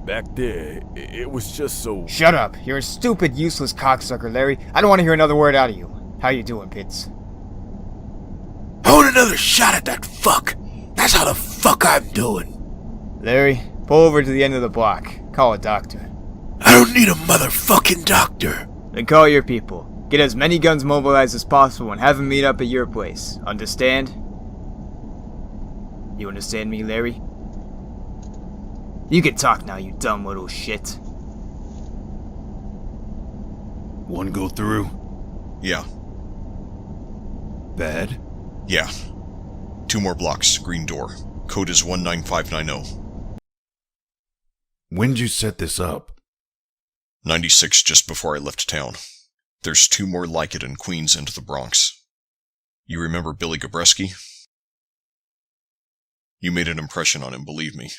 Back there, it was just so... Shut up. You're a stupid, useless cocksucker, Larry. I don't want to hear another word out of you. How you doing, Pitts? I want another shot at that fuck. That's how the fuck I'm doing. Larry, pull over to the end of the block. Call a doctor. I don't need a motherfucking doctor. Then call your people. Get as many guns mobilized as possible and have them meet up at your place. Understand? You understand me, Larry? You can talk now, you dumb little shit. One go through? Yeah. Bad? Yeah. 2 more blocks, green door. Code is 19590. When'd you set this up? 96 just before I left town. There's 2 more like it in Queens and the Bronx. You remember Billy Gabreski? You made an impression on him, believe me.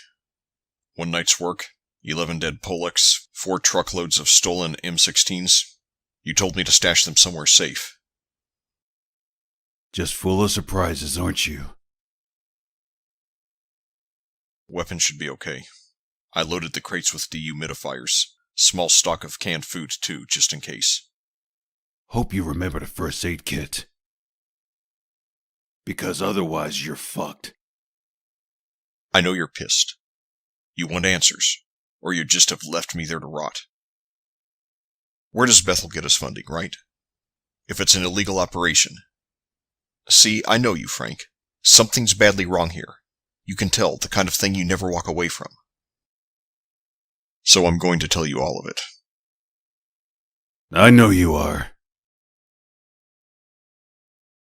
1 night's work, 11 dead Polacks, 4 truckloads of stolen M16s. You told me to stash them somewhere safe. Just full of surprises, aren't you? Weapons should be okay. I loaded the crates with dehumidifiers. Small stock of canned food, too, just in case. Hope you remember the first aid kit. Because otherwise you're fucked. I know you're pissed. You want answers, or you'd just have left me there to rot. Where does Bethel get his funding, right? If it's an illegal operation. See, I know you, Frank. Something's badly wrong here. You can tell, the kind of thing you never walk away from. So I'm going to tell you all of it. I know you are.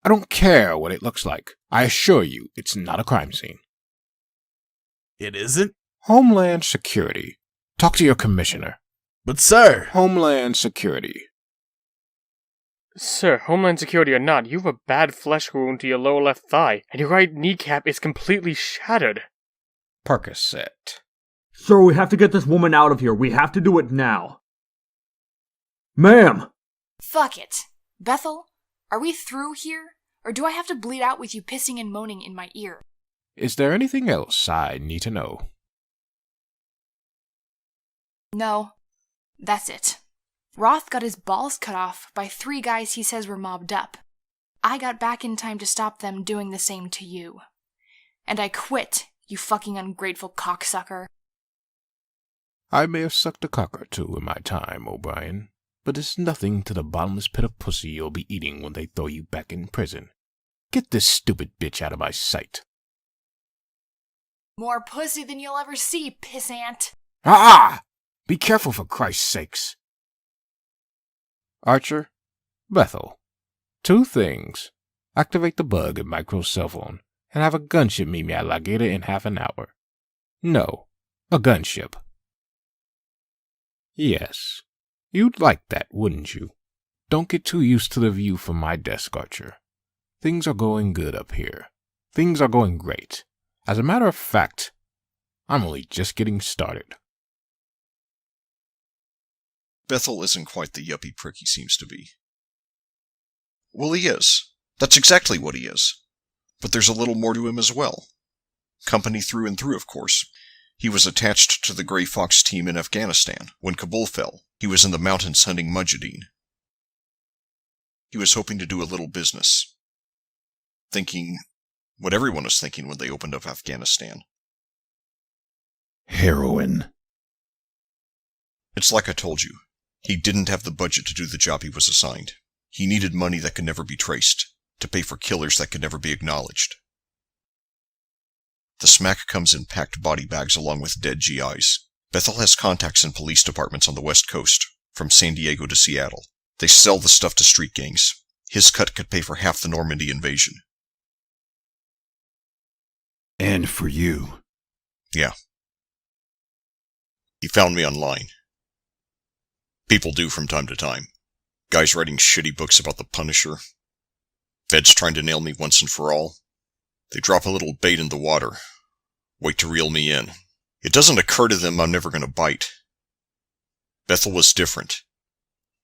I don't care what it looks like. I assure you, it's not a crime scene. It isn't? Homeland Security. Talk to your commissioner. But sir! Homeland Security. Sir, Homeland Security or not, you have a bad flesh wound to your lower left thigh, and your right kneecap is completely shattered. Percocet. Sir, we have to get this woman out of here. We have to do it now. Ma'am! Fuck it. Bethel, are we through here? Or do I have to bleed out with you pissing and moaning in my ear? Is there anything else I need to know? No. That's it. Roth got his balls cut off by 3 guys he says were mobbed up. I got back in time to stop them doing the same to you. And I quit, you fucking ungrateful cocksucker. I may have sucked a cock or 2 in my time, O'Brien, but it's nothing to the bottomless pit of pussy you'll be eating when they throw you back in prison. Get this stupid bitch out of my sight. More pussy than you'll ever see, pissant. Ah! Be careful for Christ's sakes. Archer, Bethel. 2 things. Activate the bug in Micro's cell phone, and have a gunship meet me at La Guerra in half an hour. No, a gunship. Yes, you'd like that, wouldn't you? Don't get too used to the view from my desk, Archer. Things are going good up here. Things are going great. As a matter of fact, I'm only just getting started. Bethel isn't quite the yuppie prick he seems to be. Well, he is. That's exactly what he is. But there's a little more to him as well. Company through and through, of course. He was attached to the Grey Fox team in Afghanistan. When Kabul fell, he was in the mountains hunting Mujahideen. He was hoping to do a little business. Thinking what everyone was thinking when they opened up Afghanistan. Heroin. It's like I told you. He didn't have the budget to do the job he was assigned. He needed money that could never be traced, to pay for killers that could never be acknowledged. The smack comes in packed body bags along with dead GIs. Bethel has contacts in police departments on the West Coast, from San Diego to Seattle. They sell the stuff to street gangs. His cut could pay for half the Normandy invasion. And for you. Yeah. He found me online. People do from time to time. Guys writing shitty books about the Punisher. Feds trying to nail me once and for all. They drop a little bait in the water. Wait to reel me in. It doesn't occur to them I'm never going to bite. Bethel was different.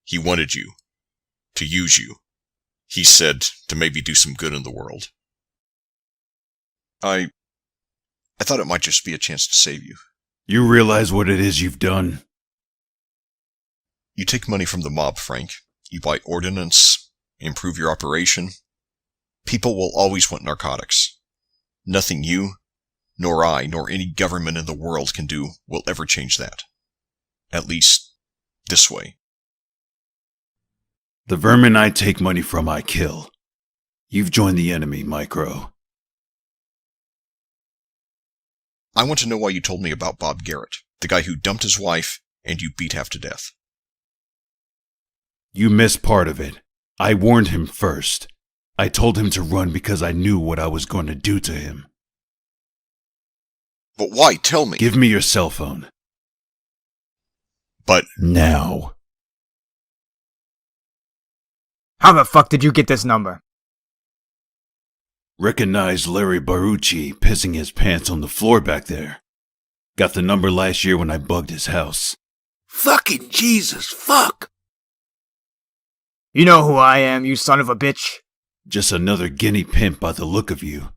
He wanted you. To use you. He said to maybe do some good in the world. I thought it might just be a chance to save you. You realize what it is you've done? You take money from the mob, Frank. You buy ordnance, improve your operation. People will always want narcotics. Nothing you, nor I, nor any government in the world can do will ever change that. At least, this way. The vermin I take money from, I kill. You've joined the enemy, Micro. I want to know why you told me about Bob Garrett, the guy who dumped his wife and you beat half to death. You missed part of it. I warned him first. I told him to run because I knew what I was going to do to him. But why? Tell me. Give me your cell phone. But... Now. How the fuck did you get this number? Recognized Larry Barucci pissing his pants on the floor back there. Got the number last year when I bugged his house. Fucking Jesus, fuck! You know who I am, you son of a bitch? Just another guinea pimp by the look of you.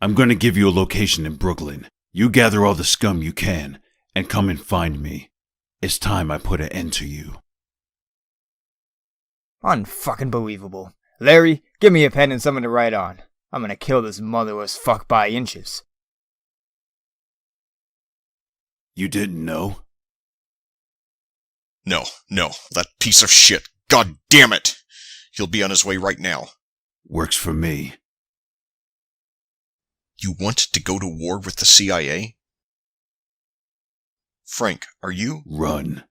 I'm gonna give you a location in Brooklyn. You gather all the scum you can, and come and find me. It's time I put an end to you. Unfucking believable. Larry, give me a pen and something to write on. I'm gonna kill this motherless fuck by inches. You didn't know? No, that piece of shit. God damn it! He'll be on his way right now. Works for me. You want to go to war with the CIA? Frank, are you? Run.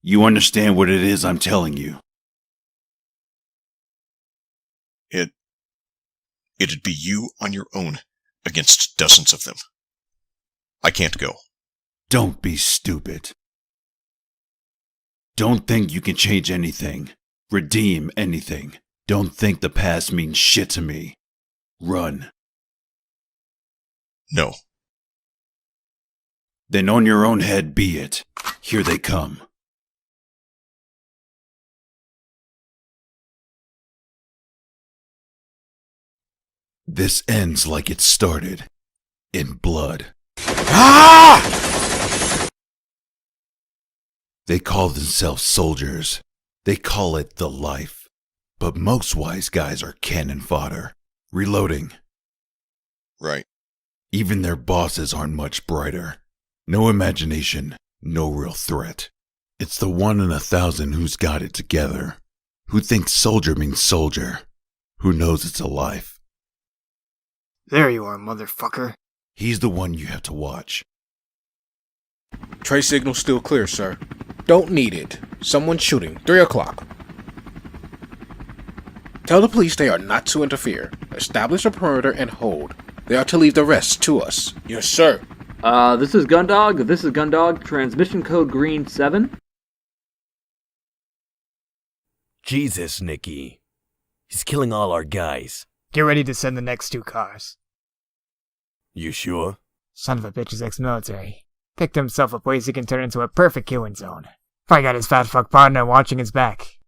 You understand what it is I'm telling you? It'd be you on your own against dozens of them. I can't go. Don't be stupid. Don't think you can change anything, redeem anything. Don't think the past means shit to me. Run. No. Then on your own head be it. Here they come. This ends like it started. In blood. Ah! They call themselves soldiers. They call it the life. But most wise guys are cannon fodder. Reloading. Right. Even their bosses aren't much brighter. No imagination, no real threat. It's the 1 in 1,000 who's got it together. Who thinks soldier means soldier. Who knows it's a life. There you are, motherfucker. He's the one you have to watch. Trace signal still clear, sir. Don't need it. Someone's shooting. 3 o'clock. Tell the police they are not to interfere. Establish a perimeter and hold. They are to leave the rest to us. Yes, sir. This is Gundog. Transmission code green 7. Jesus, Nicky. He's killing all our guys. Get ready to send the next 2 cars. You sure? Son of a bitch is ex-military. Picked himself a place he can turn into a perfect killing zone. Probably got his fat fuck partner watching his back.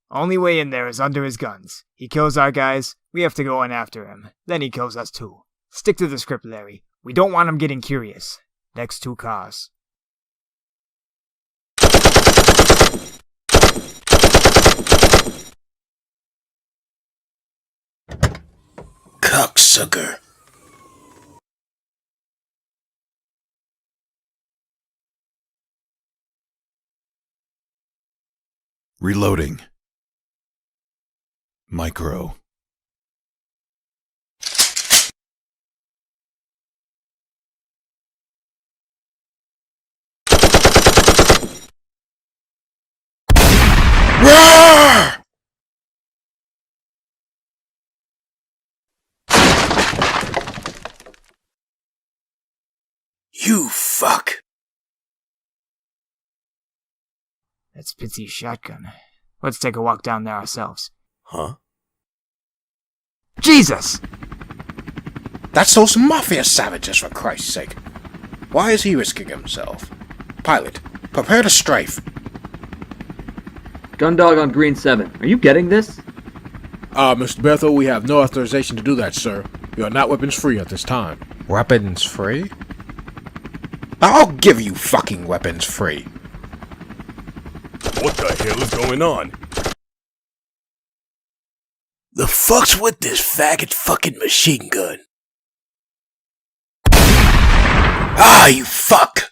Only way in there is under his guns. He kills our guys, we have to go in after him. Then he kills us too. Stick to the script, Larry. We don't want him getting curious. Next 2 cars. Cocksucker. Reloading. Micro. Roar! You fuck. That's Pitsy's shotgun. Let's take a walk down there ourselves. Huh? Jesus! That's those mafia savages, for Christ's sake. Why is he risking himself? Pilot, prepare to strafe. Gundog on green 7. Are you getting this? Mr. Bethel, we have no authorization to do that, sir. We are not weapons free at this time. Weapons free? I'll give you fucking weapons free. What the hell is going on? The fuck's with this faggot fucking machine gun? Ah, you fuck!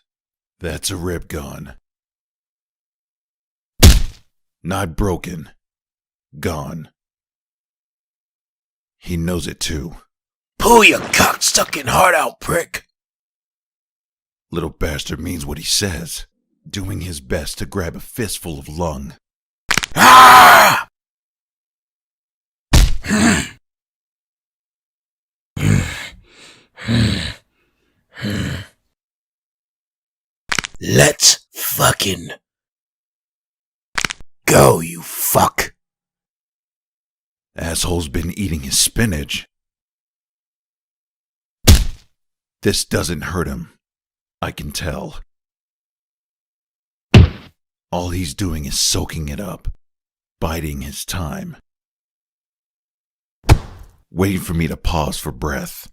That's a rib gun. Not broken. Gone. He knows it too. Pull your cocksucking heart out, prick! Little bastard means what he says, doing his best to grab a fistful of lung. Ah! Let's fucking go, you fuck. Asshole's been eating his spinach. This doesn't hurt him. I can tell. All he's doing is soaking it up, biding his time, waiting for me to pause for breath.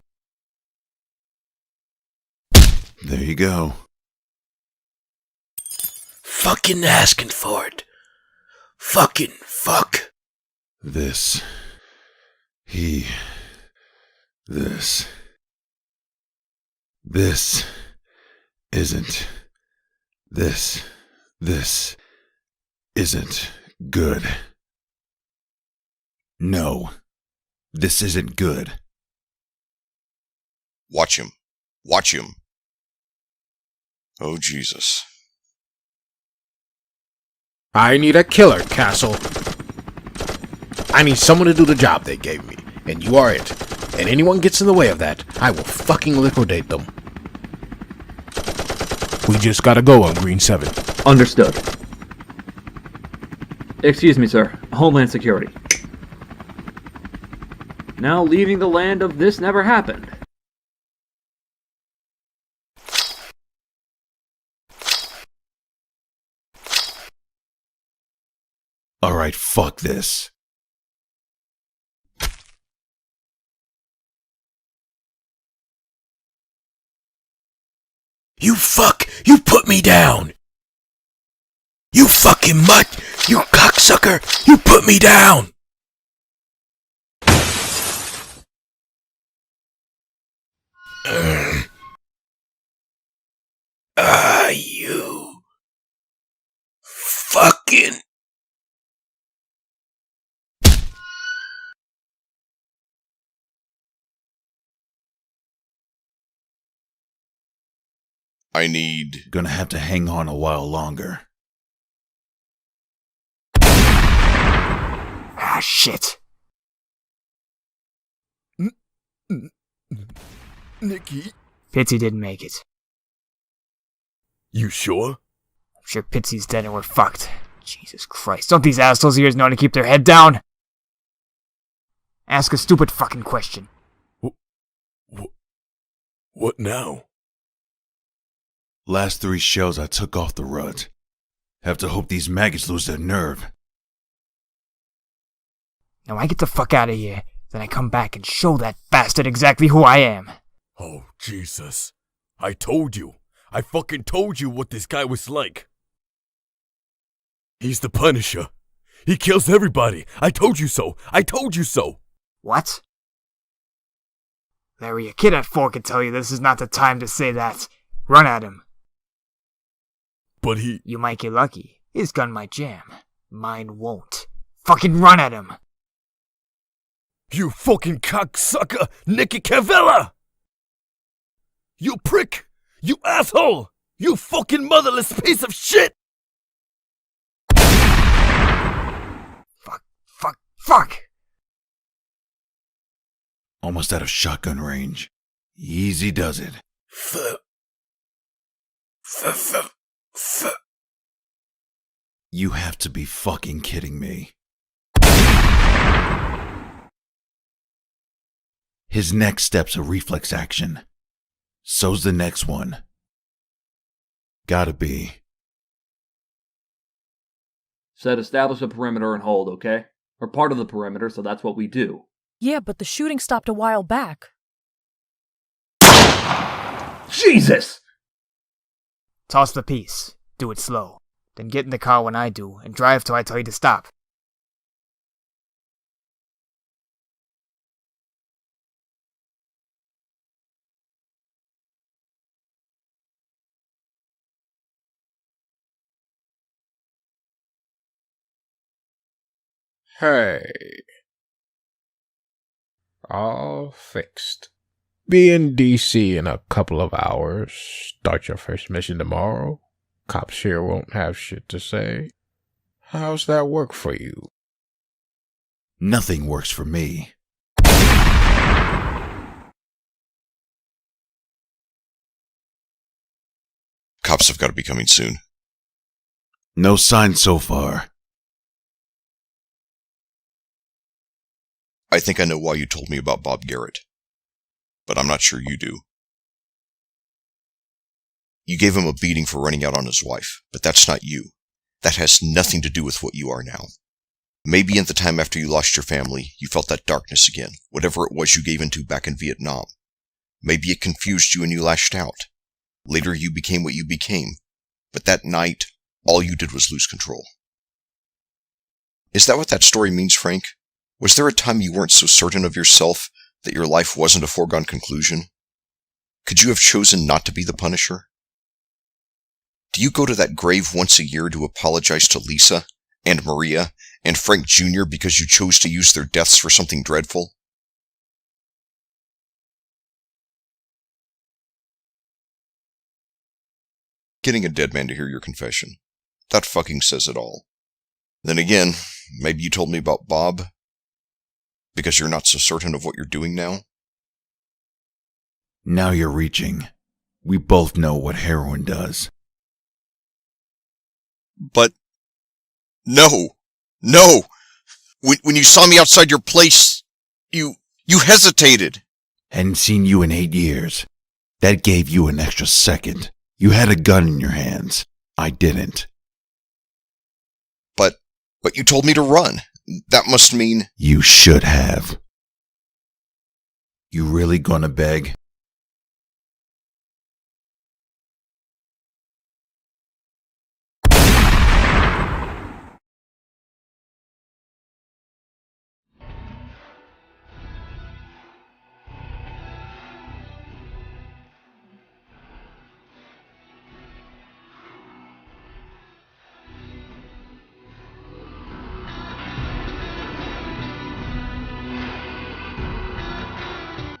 There you go. Fucking asking for it. Fucking fuck. This isn't good. No, this isn't good. Watch him. Watch him. Oh, Jesus. I need a killer, Castle. I need someone to do the job they gave me, and you are it. And anyone gets in the way of that, I will fucking liquidate them. We just gotta go on Green 7. Understood. Excuse me, sir. Homeland Security. Now leaving the land of this never happened. Alright, fuck this. You fuck! You put me down! You fucking mutt! You cocksucker! You put me down! You fucking... I need... Gonna have to hang on a while longer. Ah, shit. Nicky? Pitsy didn't make it. You sure? I'm sure Pitsy's dead and we're fucked. Jesus Christ, don't these assholes of yours know how to keep their head down? Ask a stupid fucking question. What now? Last 3 shells I took off the rut. Have to hope these maggots lose their nerve. Now I get the fuck out of here, then I come back and show that bastard exactly who I am. Oh, Jesus. I told you. I fucking told you what this guy was like. He's the Punisher. He kills everybody. I told you so. I told you so. What? Larry, a kid at 4 can tell you this is not the time to say that. Run at him. But he... You might get lucky. His gun might jam. Mine won't. Fucking run at him. You fucking cocksucker, Nicky Cavella! You prick! You asshole! You fucking motherless piece of shit! Fuck! Almost out of shotgun range. Easy does it. You have to be fucking kidding me. His next step's a reflex action. So's the next one. Gotta be. Said establish a perimeter and hold, okay? We're part of the perimeter, so that's what we do. Yeah, but the shooting stopped a while back. Jesus! Toss the piece. Do it slow. Then get in the car when I do, and drive till I tell you to stop. Hey. All fixed. Be in DC in a couple of hours. Start your first mission tomorrow. Cops here won't have shit to say. How's that work for you? Nothing works for me. Cops cops have got to be coming soon. No sign so far. I think I know why you told me about Bob Garrett, but I'm not sure you do. You gave him a beating for running out on his wife, but that's not you. That has nothing to do with what you are now. Maybe in the time after you lost your family, you felt that darkness again, whatever it was you gave into back in Vietnam. Maybe it confused you and you lashed out. Later you became what you became, but that night, all you did was lose control. Is that what that story means, Frank? Was there a time you weren't so certain of yourself that your life wasn't a foregone conclusion? Could you have chosen not to be the Punisher? Do you go to that grave once a year to apologize to Lisa, and Maria, and Frank Jr. because you chose to use their deaths for something dreadful? Getting a dead man to hear your confession. That fucking says it all. Then again, maybe you told me about Bob because you're not so certain of what you're doing now? Now you're reaching. We both know what heroin does. But... No! When you saw me outside your place, you hesitated. Hadn't seen you in 8 years. That gave you an extra second. You had a gun in your hands. I didn't. But you told me to run. That must mean... You should have. You really gonna beg?